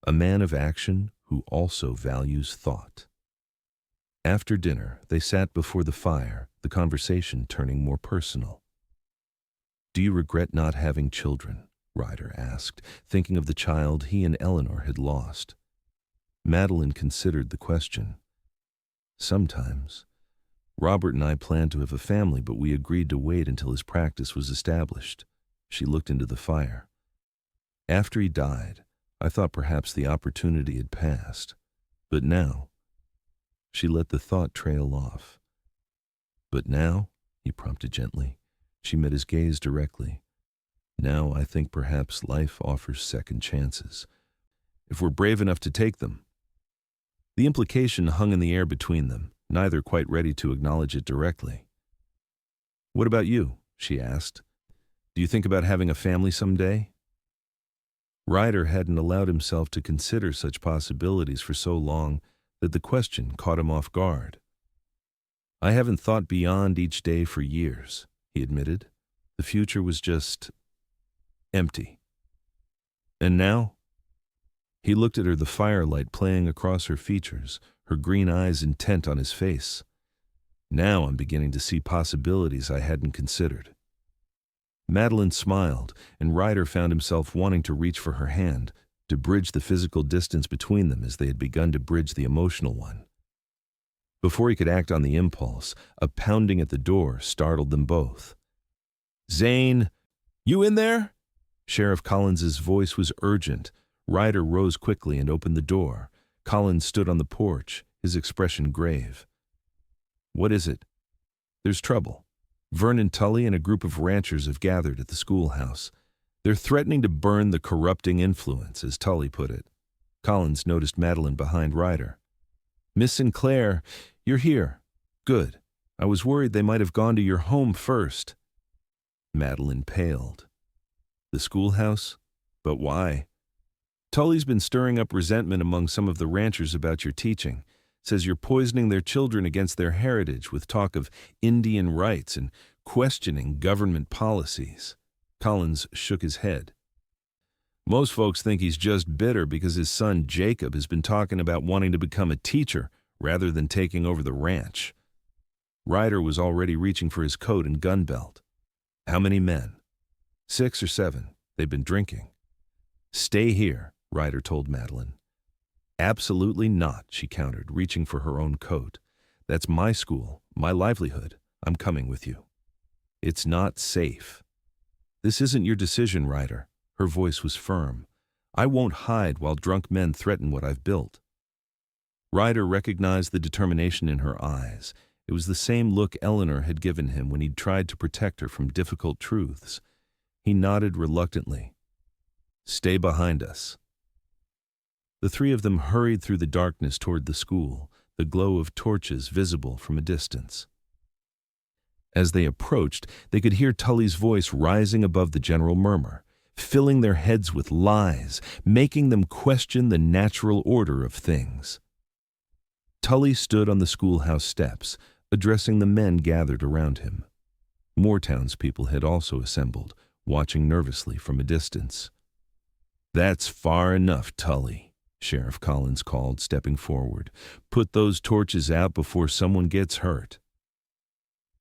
"A man of action who also values thought." After dinner, they sat before the fire, the conversation turning more personal. "Do you regret not having children?" Ryder asked, thinking of the child he and Eleanor had lost. Madeline considered the question. "Sometimes. Robert and I planned to have a family, but we agreed to wait until his practice was established." She looked into the fire. "After he died, I thought perhaps the opportunity had passed. But now, she let the thought trail off. But now, he prompted gently. She met his gaze directly. Now I think perhaps life offers second chances, if we're brave enough to take them. The implication hung in the air between them, neither quite ready to acknowledge it directly. What about you? She asked. Do you think about having a family someday? Ryder hadn't allowed himself to consider such possibilities for so long that the question caught him off guard. I haven't thought beyond each day for years, he admitted. The future was just empty. And now? He looked at her, the firelight playing across her features, her green eyes intent on his face. Now I'm beginning to see possibilities I hadn't considered. Madeline smiled, and Ryder found himself wanting to reach for her hand, to bridge the physical distance between them as they had begun to bridge the emotional one. Before he could act on the impulse, a pounding at the door startled them both. Zane, you in there? Sheriff Collins's voice was urgent. Ryder rose quickly and opened the door. Collins stood on the porch, his expression grave. What is it? There's trouble. Vernon Tully and a group of ranchers have gathered at the schoolhouse. They're threatening to burn the corrupting influence, as Tully put it. Collins noticed Madeline behind Ryder. Miss Sinclair, you're here. Good. I was worried they might have gone to your home first. Madeline paled. The schoolhouse? But why? Tully's been stirring up resentment among some of the ranchers about your teaching. Says you're poisoning their children against their heritage with talk of Indian rights and questioning government policies. Collins shook his head. Most folks think he's just bitter because his son Jacob has been talking about wanting to become a teacher rather than taking over the ranch. Ryder was already reaching for his coat and gun belt. How many men? 6 or 7. They've been drinking. Stay here, Ryder told Madeline. Absolutely not, she countered, reaching for her own coat. That's my school, my livelihood. I'm coming with you. It's not safe. This isn't your decision, Ryder. Her voice was firm. I won't hide while drunk men threaten what I've built. Ryder recognized the determination in her eyes. It was the same look Eleanor had given him when he'd tried to protect her from difficult truths. He nodded reluctantly. Stay behind us. The three of them hurried through the darkness toward the school, the glow of torches visible from a distance. As they approached, they could hear Tully's voice rising above the general murmur, filling their heads with lies, making them question the natural order of things. Tully stood on the schoolhouse steps, addressing the men gathered around him. More townspeople had also assembled, watching nervously from a distance. That's far enough, Tully, Sheriff Collins called, stepping forward. Put those torches out before someone gets hurt.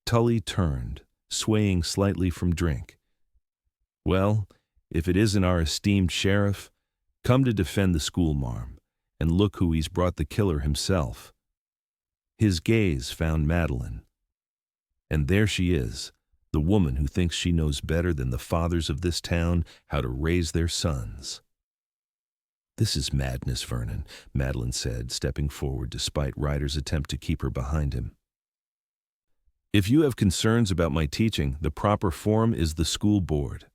Tully turned, swaying slightly from drink. Well, if it isn't our esteemed sheriff, come to defend the schoolmarm, and look who he's brought, the killer himself. His gaze found Madeline. And there she is, the woman who thinks she knows better than the fathers of this town how to raise their sons. This is madness, Vernon, Madeline said, stepping forward despite Ryder's attempt to keep her behind him. If you have concerns about my teaching, the proper forum is the school board.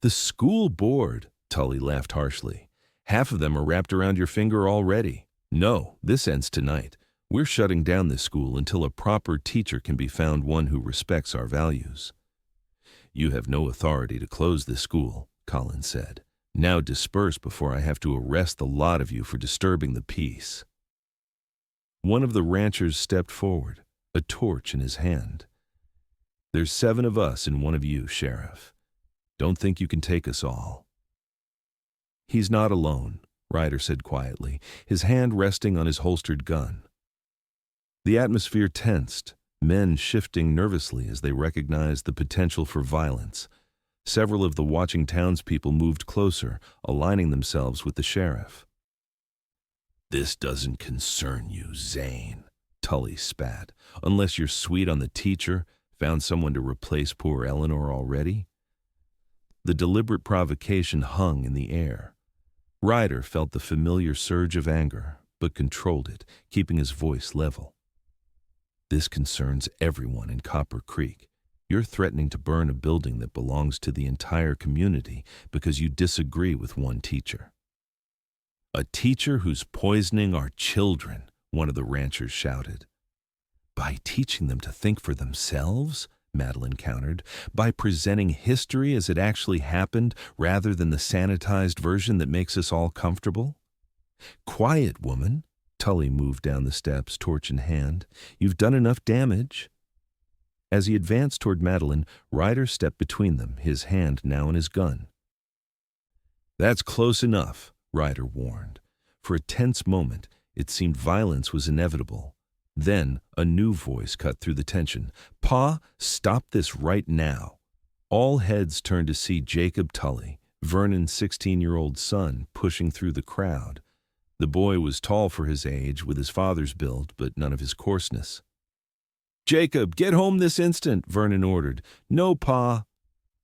The school board? Tully laughed harshly. Half of them are wrapped around your finger already. No, this ends tonight. We're shutting down this school until a proper teacher can be found, one who respects our values. You have no authority to close this school, Collins said. Now disperse before I have to arrest the lot of you for disturbing the peace. One of the ranchers stepped forward, a torch in his hand. There's 7 of us and 1 of you, Sheriff. Don't think you can take us all. He's not alone, Ryder said quietly, his hand resting on his holstered gun. The atmosphere tensed, men shifting nervously as they recognized the potential for violence. Several of the watching townspeople moved closer, aligning themselves with the sheriff. This doesn't concern you, Zane, Tully spat, unless you're sweet on the teacher, found someone to replace poor Eleanor already. The deliberate provocation hung in the air. Ryder felt the familiar surge of anger, but controlled it, keeping his voice level. This concerns everyone in Copper Creek. You're threatening to burn a building that belongs to the entire community because you disagree with one teacher. A teacher who's poisoning our children, one of the ranchers shouted. By teaching them to think for themselves? Madeline countered. By presenting history as it actually happened rather than the sanitized version that makes us all comfortable? Quiet, woman. Tully moved down the steps, torch in hand. You've done enough damage. As he advanced toward Madeline, Ryder stepped between them, his hand now in his gun. That's close enough, Ryder warned. For a tense moment, it seemed violence was inevitable. Then, a new voice cut through the tension. Pa, stop this right now. All heads turned to see Jacob Tully, Vernon's 16-year-old son, pushing through the crowd. The boy was tall for his age, with his father's build, but none of his coarseness. Jacob, get home this instant, Vernon ordered. No, Pa.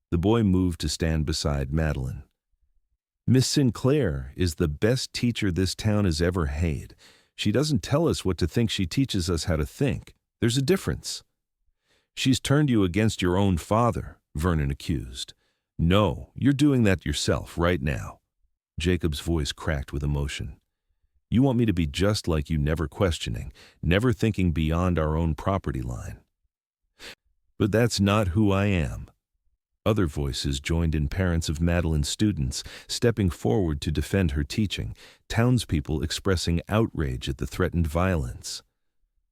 The boy moved to stand beside Madeline. Miss Sinclair is the best teacher this town has ever had. She doesn't tell us what to think, she teaches us how to think. There's a difference. She's turned you against your own father, Vernon accused. No, you're doing that yourself right now. Jacob's voice cracked with emotion. You want me to be just like you, never questioning, never thinking beyond our own property line. But that's not who I am. Other voices joined in, parents of Madeline's students stepping forward to defend her teaching, townspeople expressing outrage at the threatened violence.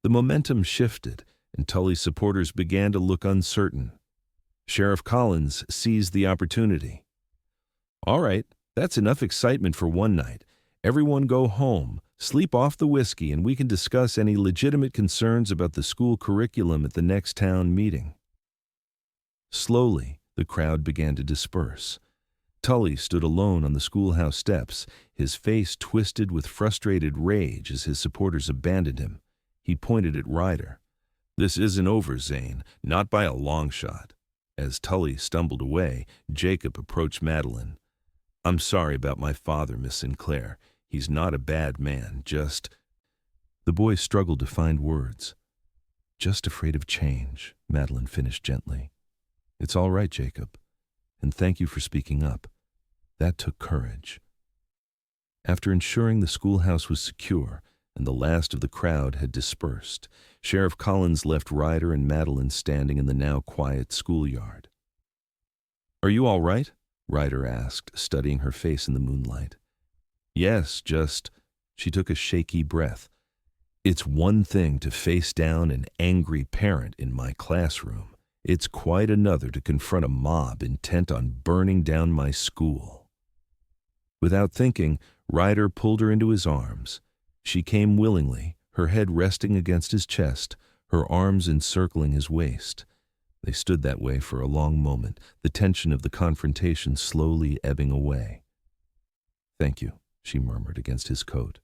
The momentum shifted, and Tully's supporters began to look uncertain. Sheriff Collins seized the opportunity. All right, that's enough excitement for one night. Everyone go home, sleep off the whiskey, and we can discuss any legitimate concerns about the school curriculum at the next town meeting. Slowly, the crowd began to disperse. Tully stood alone on the schoolhouse steps, his face twisted with frustrated rage as his supporters abandoned him. He pointed at Ryder. This isn't over, Zane, not by a long shot. As Tully stumbled away, Jacob approached Madeline. I'm sorry about my father, Miss Sinclair. He's not a bad man, just... The boy struggled to find words. Just afraid of change, Madeline finished gently. It's all right, Jacob, and thank you for speaking up. That took courage. After ensuring the schoolhouse was secure and the last of the crowd had dispersed, Sheriff Collins left Ryder and Madeline standing in the now quiet schoolyard. Are you all right? Ryder asked, studying her face in the moonlight. Yes, just... She took a shaky breath. It's one thing to face down an angry parent in my classroom. It's quite another to confront a mob intent on burning down my school. Without thinking, Ryder pulled her into his arms. She came willingly, her head resting against his chest, her arms encircling his waist. They stood that way for a long moment, the tension of the confrontation slowly ebbing away. Thank you, she murmured against his coat.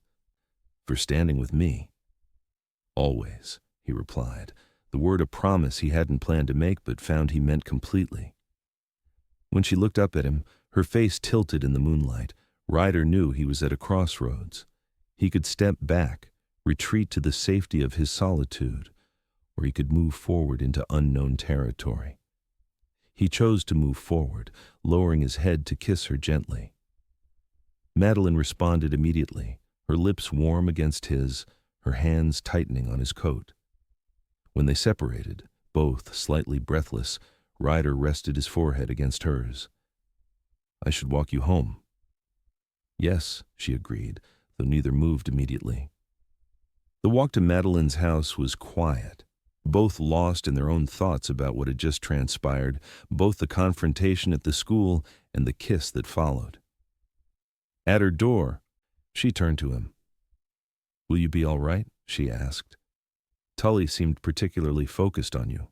For standing with me. Always, he replied, the word a promise he hadn't planned to make but found he meant completely. When she looked up at him, her face tilted in the moonlight. Ryder knew he was at a crossroads. He could step back, retreat to the safety of his solitude, or he could move forward into unknown territory. He chose to move forward, lowering his head to kiss her gently. Madeline responded immediately, her lips warm against his, her hands tightening on his coat. When they separated, both slightly breathless, Ryder rested his forehead against hers. I should walk you home. Yes, she agreed, though neither moved immediately. The walk to Madeline's house was quiet, both lost in their own thoughts about what had just transpired, both the confrontation at the school and the kiss that followed. At her door, she turned to him. Will you be all right? She asked. Tully seemed particularly focused on you.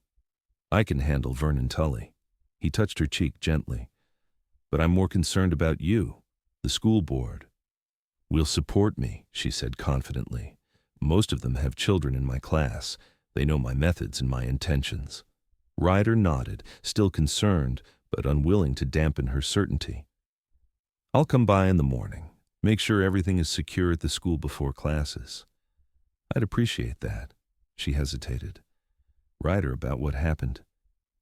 I can handle Vernon Tully. He touched her cheek gently. But I'm more concerned about you, the school board. Will support me, she said confidently. Most of them have children in my class. They know my methods and my intentions. Ryder nodded, still concerned, but unwilling to dampen her certainty. I'll come by in the morning. Make sure everything is secure at the school before classes." "I'd appreciate that." She hesitated. "Ryder, about what happened."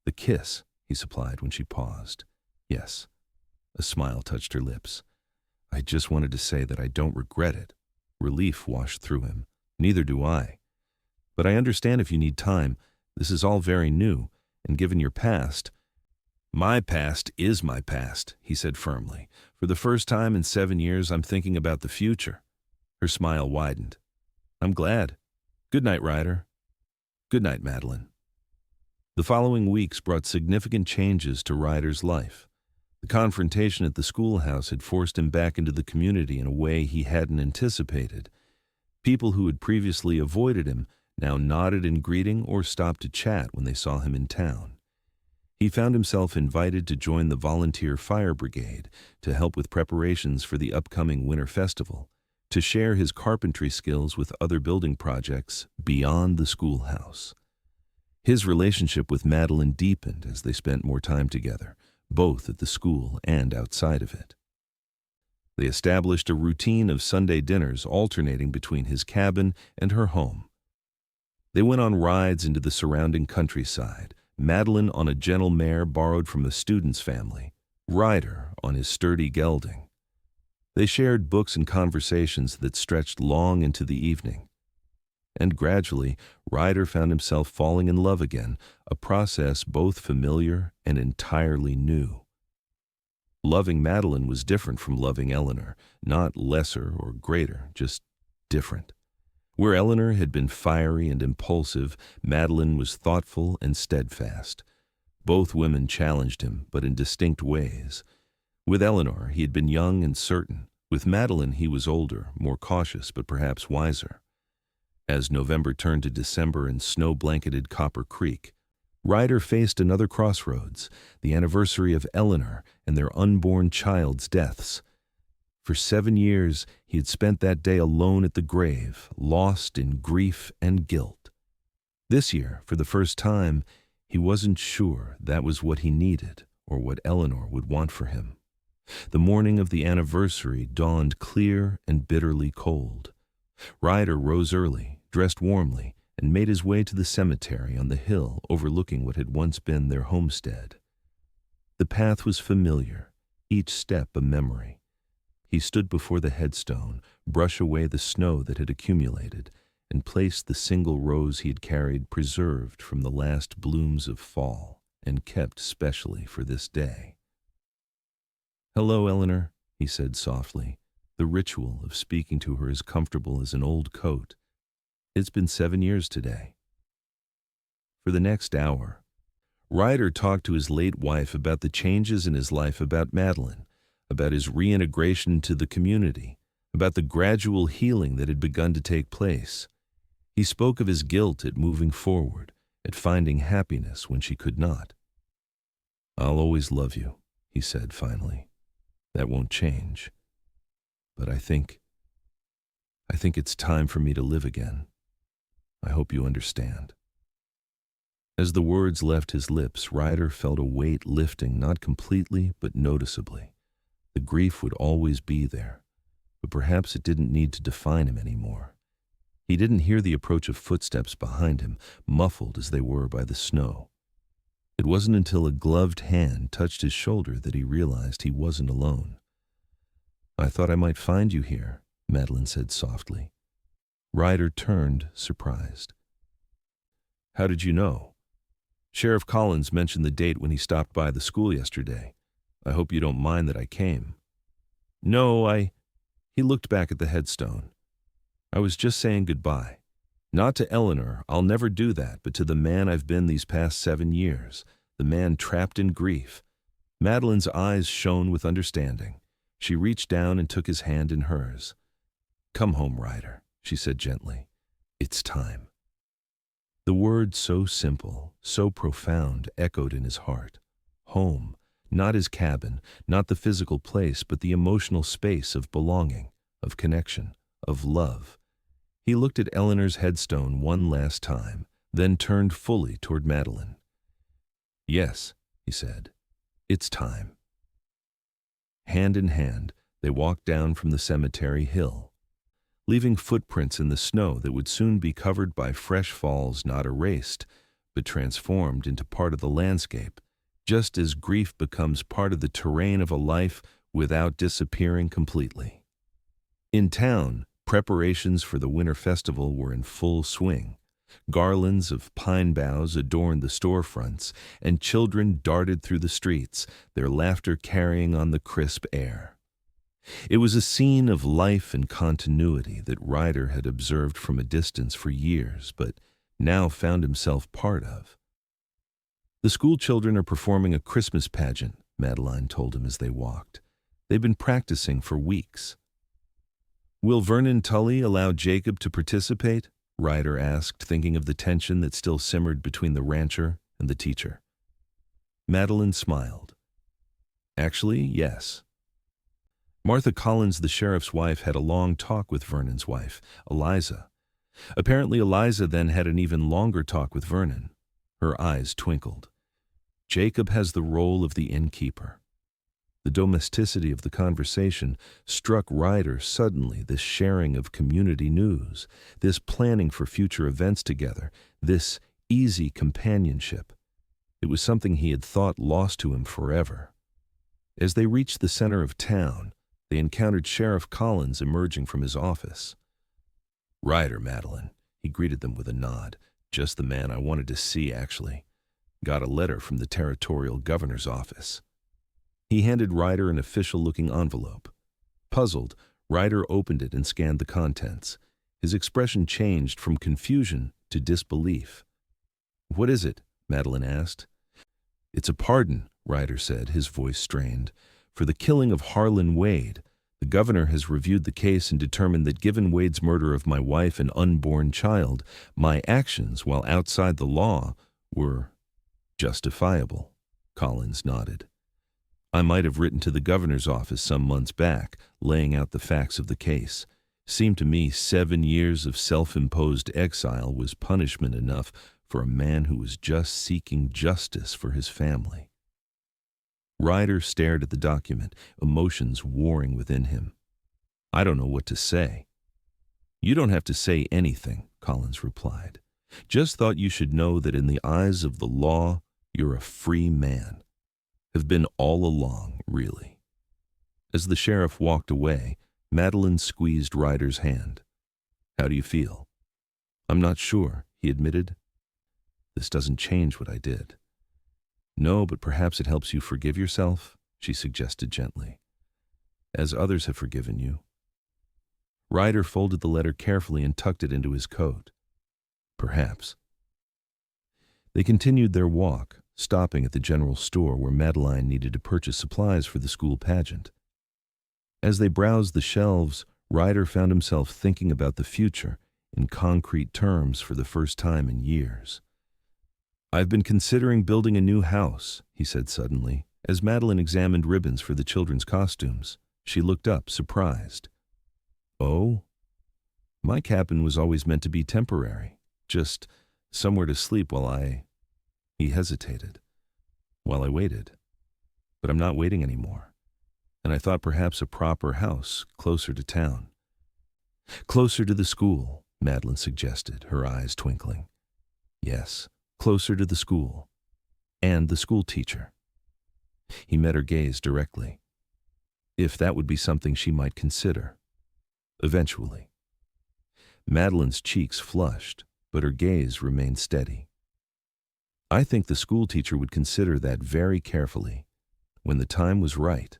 "The kiss," he supplied when she paused. "Yes." A smile touched her lips. "I just wanted to say that I don't regret it." Relief washed through him. "Neither do I. But I understand if you need time. This is all very new, and given your past—" "My past is my past," he said firmly. "For the first time in 7 years, I'm thinking about the future." Her smile widened. "I'm glad. Good night, Ryder." "Good night, Madeline." The following weeks brought significant changes to Ryder's life. The confrontation at the schoolhouse had forced him back into the community in a way he hadn't anticipated. People who had previously avoided him now nodded in greeting or stopped to chat when they saw him in town. He found himself invited to join the volunteer fire brigade to help with preparations for the upcoming winter festival, to share his carpentry skills with other building projects beyond the schoolhouse. His relationship with Madeline deepened as they spent more time together, both at the school and outside of it. They established a routine of Sunday dinners alternating between his cabin and her home. They went on rides into the surrounding countryside, Madeline on a gentle mare borrowed from a student's family, Ryder on his sturdy gelding. They shared books and conversations that stretched long into the evening. And gradually, Ryder found himself falling in love again, a process both familiar and entirely new. Loving Madeline was different from loving Eleanor, not lesser or greater, just different. Where Eleanor had been fiery and impulsive, Madeline was thoughtful and steadfast. Both women challenged him, but in distinct ways. With Eleanor, he had been young and certain. With Madeline, he was older, more cautious, but perhaps wiser. As November turned to December in snow-blanketed Copper Creek, Ryder faced another crossroads, the anniversary of Eleanor and their unborn child's deaths. For 7 years, he had spent that day alone at the grave, lost in grief and guilt. This year, for the first time, he wasn't sure that was what he needed or what Eleanor would want for him. The morning of the anniversary dawned clear and bitterly cold. Ryder rose early, dressed warmly, and made his way to the cemetery on the hill overlooking what had once been their homestead. The path was familiar, each step a memory. He stood before the headstone, brushed away the snow that had accumulated, and placed the single rose he had carried preserved from the last blooms of fall and kept specially for this day. "Hello, Eleanor," he said softly, the ritual of speaking to her as comfortable as an old coat. "It's been 7 years today." For the next hour, Ryder talked to his late wife about the changes in his life, about Madeline, about his reintegration to the community, about the gradual healing that had begun to take place. He spoke of his guilt at moving forward, at finding happiness when she could not. "I'll always love you," he said finally. "That won't change. But I think it's time for me to live again. I hope you understand." As the words left his lips, Ryder felt a weight lifting, not completely, but noticeably. The grief would always be there, but perhaps it didn't need to define him anymore. He didn't hear the approach of footsteps behind him, muffled as they were by the snow. It wasn't until a gloved hand touched his shoulder that he realized he wasn't alone. "I thought I might find you here," Madeline said softly. Ryder turned, surprised. "How did you know?" "Sheriff Collins mentioned the date when he stopped by the school yesterday. I hope you don't mind that I came." "No, He looked back at the headstone. "I was just saying goodbye. Not to Eleanor, I'll never do that, but to the man I've been these past 7 years, the man trapped in grief." Madeline's eyes shone with understanding. She reached down and took his hand in hers. "Come home, Ryder," she said gently. "It's time." The word, so simple, so profound, echoed in his heart. Home. Not his cabin, not the physical place, but the emotional space of belonging, of connection, of love. He looked at Eleanor's headstone one last time, then turned fully toward Madeline. "Yes," he said, "it's time." Hand in hand, They walked down from the cemetery hill, leaving footprints in the snow that would soon be covered by fresh falls not erased, but transformed into part of the landscape, just as grief becomes part of the terrain of a life without disappearing completely. In town, preparations for the winter festival were in full swing. Garlands of pine boughs adorned the storefronts, and children darted through the streets, their laughter carrying on the crisp air. It was a scene of life and continuity that Ryder had observed from a distance for years, but now found himself part of. "The school children are performing a Christmas pageant," Madeline told him as they walked. "They've been practicing for weeks." "Will Vernon Tully allow Jacob to participate?" Ryder asked, thinking of the tension that still simmered between the rancher and the teacher. Madeline smiled. "Actually, yes." Martha Collins, the sheriff's wife, had a long talk with Vernon's wife, Eliza. Apparently, Eliza then had an even longer talk with Vernon. Her eyes twinkled. Jacob has the role of the innkeeper. The domesticity of the conversation struck Ryder suddenly, this sharing of community news, this planning for future events together, this easy companionship. It was something he had thought lost to him forever. As they reached the center of town, they encountered Sheriff Collins emerging from his office. "Ryder, Madeline," he greeted them with a nod. "Just the man I wanted to see, actually. Got a letter from the territorial governor's office." He handed Ryder an official-looking envelope. Puzzled, Ryder opened it and scanned the contents. His expression changed from confusion to disbelief. "What is it?" Madeline asked. "It's a pardon," Ryder said, his voice strained. "For the killing of Harlan Wade. The governor has reviewed the case and determined that given Wade's murder of my wife and unborn child, my actions, while outside the law, were justifiable." Collins nodded. "I might have written to the governor's office some months back, laying out the facts of the case. Seemed to me 7 years of self-imposed exile was punishment enough for a man who was just seeking justice for his family." Ryder stared at the document, emotions warring within him. "I don't know what to say." "You don't have to say anything," Collins replied. "Just thought you should know that in the eyes of the law, you're a free man. Have been all along, really." As the sheriff walked away, Madeline squeezed Ryder's hand. "How do you feel?" "I'm not sure," he admitted. "This doesn't change what I did." "No, but perhaps it helps you forgive yourself," she suggested gently. "As others have forgiven you." Ryder folded the letter carefully and tucked it into his coat. "Perhaps." They continued their walk, stopping at the general store where Madeline needed to purchase supplies for the school pageant. As they browsed the shelves, Ryder found himself thinking about the future in concrete terms for the first time in years. "I've been considering building a new house," he said suddenly. As Madeline examined ribbons for the children's costumes, she looked up, surprised. "Oh? My cabin was always meant to be temporary, just somewhere to sleep while I—" He hesitated. "While I waited. But I'm not waiting anymore. And I thought perhaps a proper house, closer to town." "Closer to the school," Madeline suggested, her eyes twinkling. "Yes. Closer to the school. And the school teacher." He met her gaze directly. If that would be something she might consider. Eventually. Madeline's cheeks flushed, but her gaze remained steady. "I think the school teacher would consider that very carefully, when the time was right."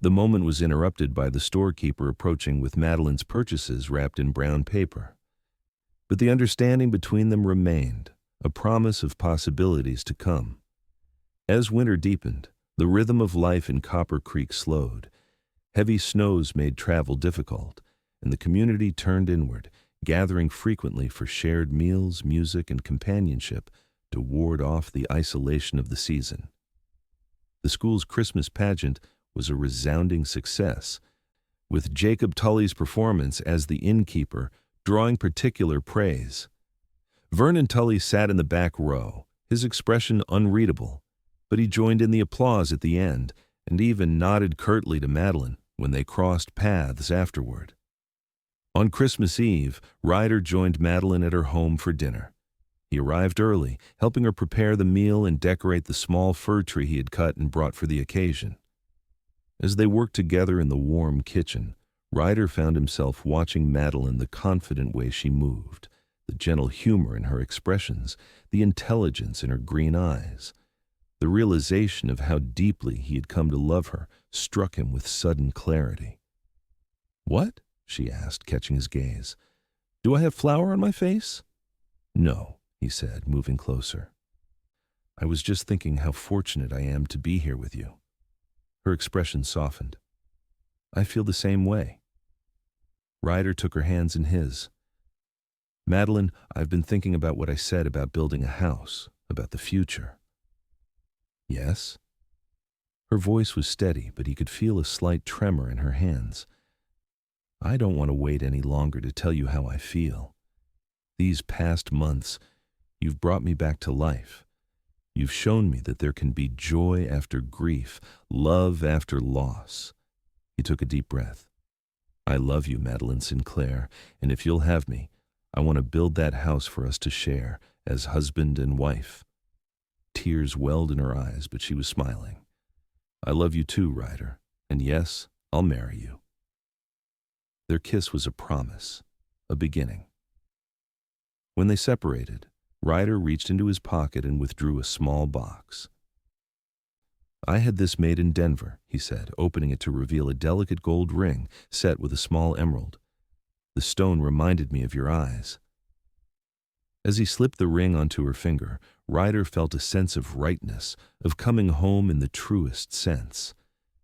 The moment was interrupted by the storekeeper approaching with Madeline's purchases wrapped in brown paper. But the understanding between them remained, a promise of possibilities to come. As winter deepened, the rhythm of life in Copper Creek slowed. Heavy snows made travel difficult, and the community turned inward, gathering frequently for shared meals, music, and companionship to ward off the isolation of the season. The school's Christmas pageant was a resounding success, with Jacob Tully's performance as the innkeeper drawing particular praise. Vernon Tully sat in the back row, his expression unreadable, but he joined in the applause at the end and even nodded curtly to Madeline, when they crossed paths afterward. On Christmas Eve, Ryder joined Madeline at her home for dinner. He arrived early, helping her prepare the meal and decorate the small fir tree he had cut and brought for the occasion. As they worked together in the warm kitchen, Ryder found himself watching Madeline, the confident way she moved, the gentle humor in her expressions, the intelligence in her green eyes. The realization of how deeply he had come to love her struck him with sudden clarity. "What?" she asked, catching his gaze. "Do I have flour on my face?" "No," he said, moving closer. "I was just thinking how fortunate I am to be here with you." Her expression softened. "I feel the same way." Ryder took her hands in his. "Madeline, I've been thinking about what I said about building a house, about the future." "Yes?" Her voice was steady, but he could feel a slight tremor in her hands. "I don't want to wait any longer to tell you how I feel. These past months, you've brought me back to life. You've shown me that there can be joy after grief, love after loss." He took a deep breath. "I love you, Madeline Sinclair, and if you'll have me, I want to build that house for us to share as husband and wife." Tears welled in her eyes, but she was smiling. "I love you too, Ryder, and yes, I'll marry you." Their kiss was a promise, a beginning. When they separated, Ryder reached into his pocket and withdrew a small box. "I had this made in Denver," he said, opening it to reveal a delicate gold ring set with a small emerald. "The stone reminded me of your eyes." As he slipped the ring onto her finger, Ryder felt a sense of rightness, of coming home in the truest sense.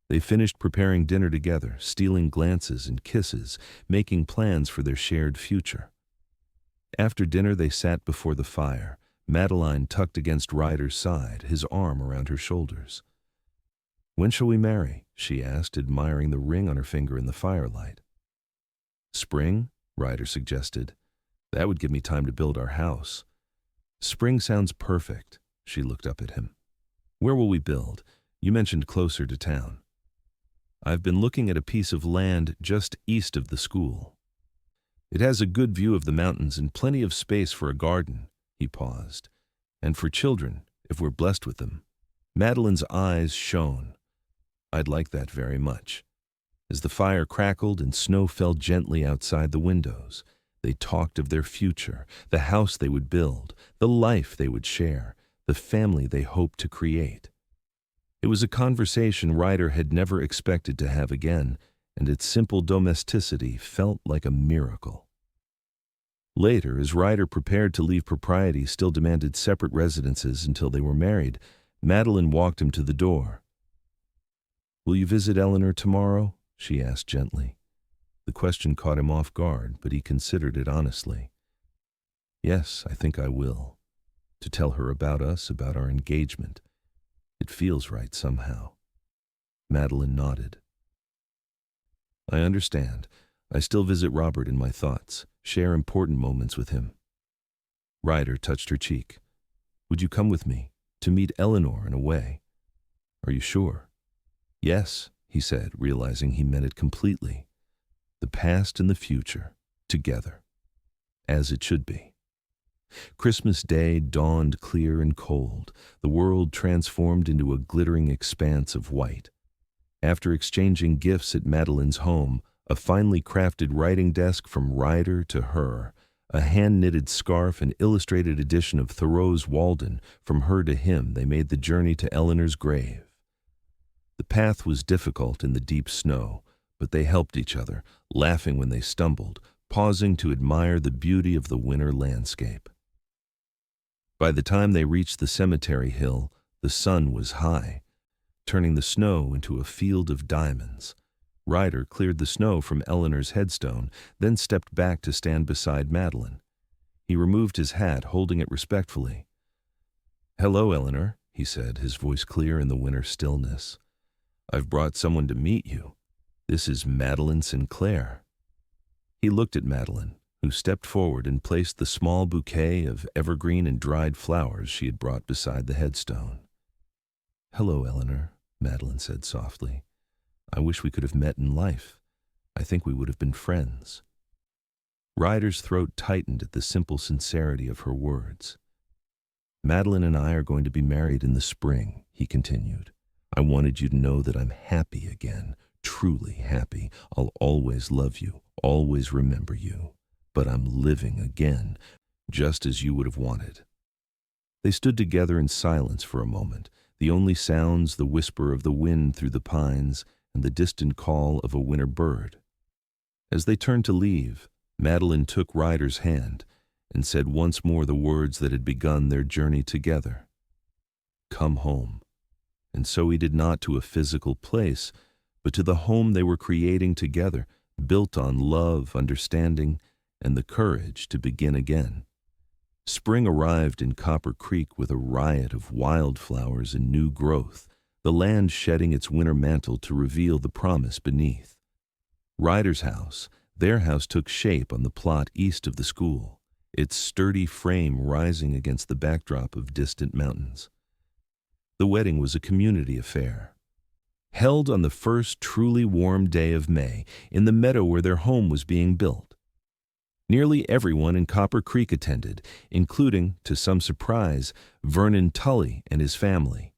They finished preparing dinner together, stealing glances and kisses, making plans for their shared future. After dinner they sat before the fire, Madeline tucked against Ryder's side, his arm around her shoulders. "When shall we marry?" she asked, admiring the ring on her finger in the firelight. "Spring," Ryder suggested. "That would give me time to build our house." "Spring sounds perfect." She looked up at him. "Where will we build? You mentioned closer to town." "I've been looking at a piece of land just east of the school. It has a good view of the mountains and plenty of space for a garden." He paused. "And for children, if we're blessed with them." Madeline's eyes shone. "I'd like that very much." As the fire crackled and snow fell gently outside the windows, they talked of their future, the house they would build, the life they would share, the family they hoped to create. It was a conversation Ryder had never expected to have again, and its simple domesticity felt like a miracle. Later, as Ryder prepared to leave, propriety still demanded separate residences until they were married, Madeline walked him to the door. "Will you visit Eleanor tomorrow?" she asked gently. The question caught him off guard, but he considered it honestly. "Yes, I think I will. To tell her about us, about our engagement. It feels right somehow." Madeline nodded. "I understand. I still visit Robert in my thoughts, share important moments with him." Ryder touched her cheek. "Would you come with me, to meet Eleanor in a way?" "Are you sure?" "Yes," he said, realizing he meant it completely. The past and the future, together. As it should be. Christmas Day dawned clear and cold, the world transformed into a glittering expanse of white. After exchanging gifts at Madeline's home, a finely crafted writing desk from Ryder to her, a hand-knitted scarf and illustrated edition of Thoreau's Walden from her to him, they made the journey to Eleanor's grave. The path was difficult in the deep snow, but they helped each other, laughing when they stumbled, pausing to admire the beauty of the winter landscape. By the time they reached the cemetery hill, the sun was high, turning the snow into a field of diamonds. Ryder cleared the snow from Eleanor's headstone, then stepped back to stand beside Madeline. He removed his hat, holding it respectfully. "Hello, Eleanor," he said, his voice clear in the winter stillness. "I've brought someone to meet you. This is Madeline Sinclair." He looked at Madeline, who stepped forward and placed the small bouquet of evergreen and dried flowers she had brought beside the headstone. "Hello, Eleanor," Madeline said softly. I wish we could have met in life. I think we would have been friends." Ryder's throat tightened at the simple sincerity of her words. "Madeline and I are going to be married in the spring," he continued. "I wanted you to know that I'm happy again, truly happy. I'll always love you, always remember you. But I'm living again, just as you would have wanted." They stood together in silence for a moment, the only sounds the whisper of the wind through the pines and the distant call of a winter bird. As they turned to leave, Madeline took Ryder's hand and said once more the words that had begun their journey together. "Come home." And so he did not to a physical place, but to the home they were creating together, built on love, understanding, and the courage to begin again. Spring arrived in Copper Creek with a riot of wildflowers and new growth, the land shedding its winter mantle to reveal the promise beneath. Ryder's house, their house, took shape on the plot east of the school, its sturdy frame rising against the backdrop of distant mountains. The wedding was a community affair, held on the first truly warm day of May in the meadow where their home was being built. Nearly everyone in Copper Creek attended, including, to some surprise, Vernon Tully and his family.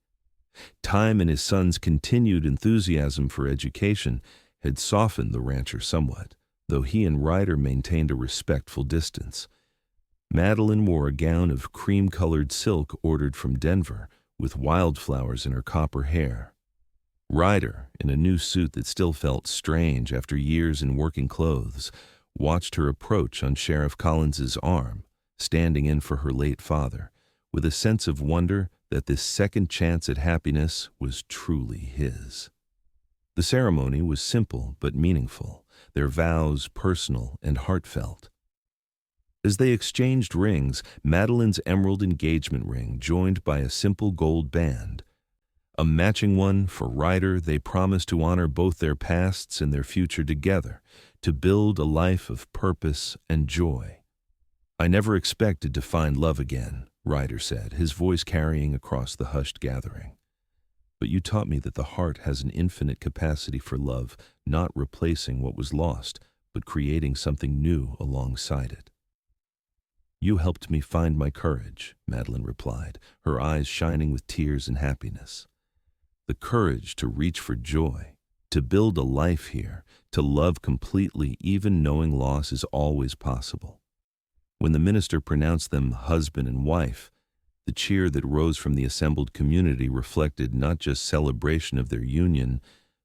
Time and his son's continued enthusiasm for education had softened the rancher somewhat, though he and Ryder maintained a respectful distance. Madeline wore a gown of cream-colored silk ordered from Denver, with wildflowers in her copper hair. Ryder, in a new suit that still felt strange after years in working clothes, watched her approach on Sheriff Collins's arm, standing in for her late father, with a sense of wonder that this second chance at happiness was truly his. The ceremony was simple but meaningful, their vows personal and heartfelt. As they exchanged rings, Madeline's emerald engagement ring joined by a simple gold band. A matching one for Ryder, they promised to honor both their pasts and their future together, to build a life of purpose and joy. "I never expected to find love again," Ryder said, his voice carrying across the hushed gathering. "But you taught me that the heart has an infinite capacity for love, not replacing what was lost, but creating something new alongside it." "You helped me find my courage," Madeline replied, her eyes shining with tears and happiness. "The courage to reach for joy, to build a life here, to love completely even knowing loss is always possible." When the minister pronounced them husband and wife, the cheer that rose from the assembled community reflected not just celebration of their union,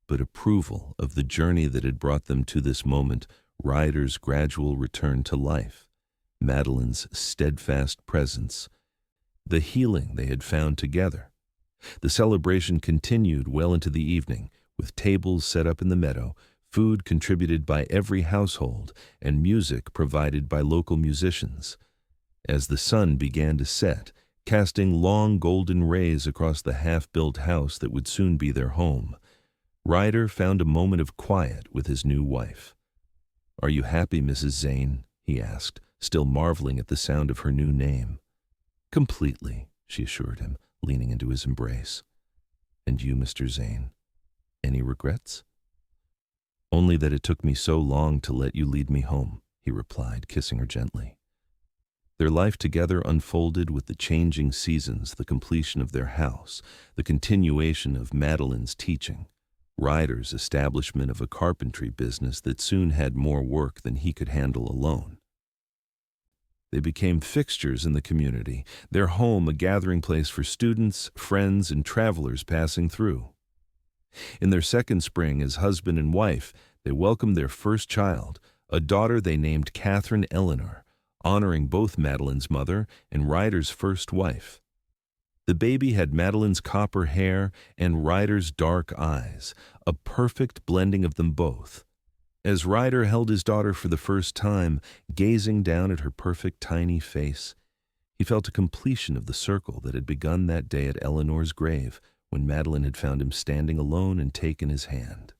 but approval of the journey that had brought them to this moment, Ryder's gradual return to life, Madeline's steadfast presence, the healing they had found together. The celebration continued well into the evening, with tables set up in the meadow, food contributed by every household, and music provided by local musicians. As the sun began to set, casting long golden rays across the half-built house that would soon be their home, Ryder found a moment of quiet with his new wife. "Are you happy, Mrs. Zane?" he asked, still marveling at the sound of her new name. "Completely," she assured him, leaning into his embrace. "And you, Mr. Zane? Any regrets?" "Only that it took me so long to let you lead me home," he replied, kissing her gently. Their life together unfolded with the changing seasons, the completion of their house, the continuation of Madeline's teaching, Ryder's establishment of a carpentry business that soon had more work than he could handle alone. They became fixtures in the community, their home a gathering place for students, friends, and travelers passing through. In their second spring as husband and wife, they welcomed their first child, a daughter they named Catherine Eleanor, honoring both Madeline's mother and Ryder's first wife. The baby had Madeline's copper hair and Ryder's dark eyes, a perfect blending of them both. As Ryder held his daughter for the first time, gazing down at her perfect tiny face, he felt a completion of the circle that had begun that day at Eleanor's grave, when Madeline had found him standing alone and taken his hand.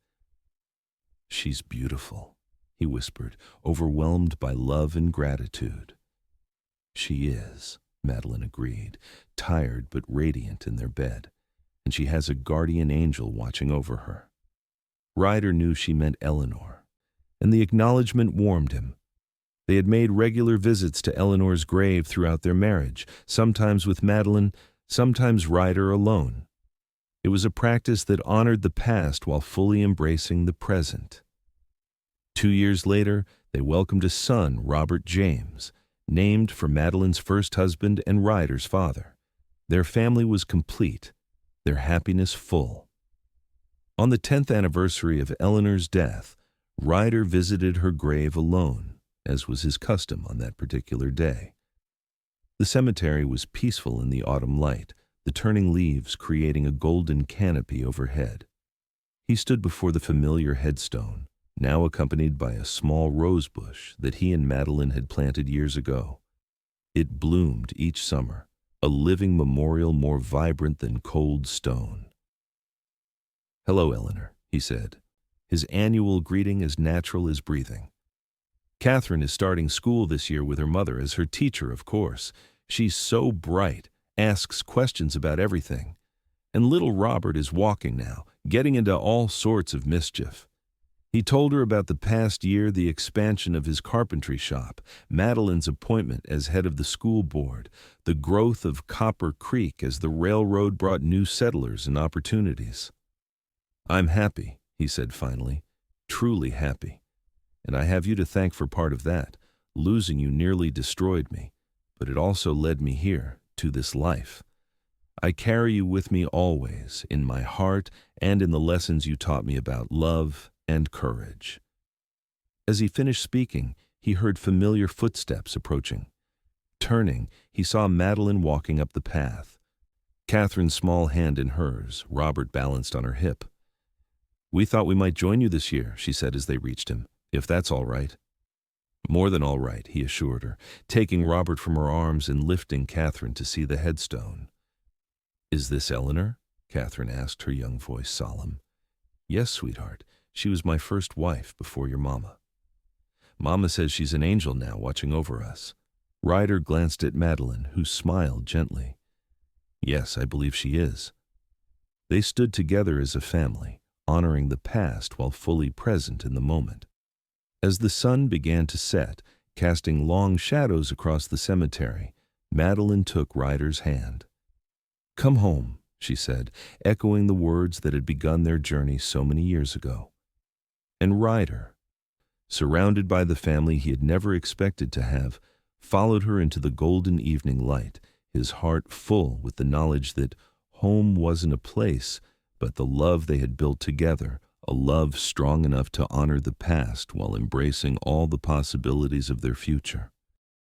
"She's beautiful," he whispered, overwhelmed by love and gratitude. "She is," Madeline agreed, tired but radiant in their bed, "and she has a guardian angel watching over her." Ryder knew she meant Eleanor, and the acknowledgement warmed him. They had made regular visits to Eleanor's grave throughout their marriage, sometimes with Madeline, sometimes Ryder alone. It was a practice that honored the past while fully embracing the present. 2 years later, they welcomed a son, Robert James, named for Madeline's first husband and Ryder's father. Their family was complete, their happiness full. On the 10th anniversary of Eleanor's death, Ryder visited her grave alone, as was his custom on that particular day. The cemetery was peaceful in the autumn light, the turning leaves creating a golden canopy overhead. He stood before the familiar headstone, now accompanied by a small rose bush that he and Madeline had planted years ago. It bloomed each summer, a living memorial more vibrant than cold stone. "Hello, Eleanor," he said, his annual greeting as natural as breathing. "Catherine is starting school this year with her mother as her teacher, of course. She's so bright, asks questions about everything. And little Robert is walking now, getting into all sorts of mischief." He told her about the past year, the expansion of his carpentry shop, Madeline's appointment as head of the school board, the growth of Copper Creek as the railroad brought new settlers and opportunities. "I'm happy," he said finally, "truly happy. And I have you to thank for part of that. Losing you nearly destroyed me, but it also led me here, to this life. I carry you with me always, in my heart and in the lessons you taught me about love and courage." As he finished speaking, he heard familiar footsteps approaching. Turning, he saw Madeline walking up the path. Catherine's small hand in hers, Robert balanced on her hip. "We thought we might join you this year," she said as they reached him, "if that's all right." "More than all right," he assured her, taking Robert from her arms and lifting Catherine to see the headstone. "Is this Eleanor?" Catherine asked, her young voice solemn. "Yes, sweetheart. She was my first wife before your mama. Mama says she's an angel now watching over us." Ryder glanced at Madeline, who smiled gently. "Yes, I believe she is." They stood together as a family, honoring the past while fully present in the moment. As the sun began to set, casting long shadows across the cemetery, Madeline took Ryder's hand. "Come home," she said, echoing the words that had begun their journey so many years ago. And Ryder, surrounded by the family he had never expected to have, followed her into the golden evening light, his heart full with the knowledge that home wasn't a place, but the love they had built together, a love strong enough to honor the past while embracing all the possibilities of their future.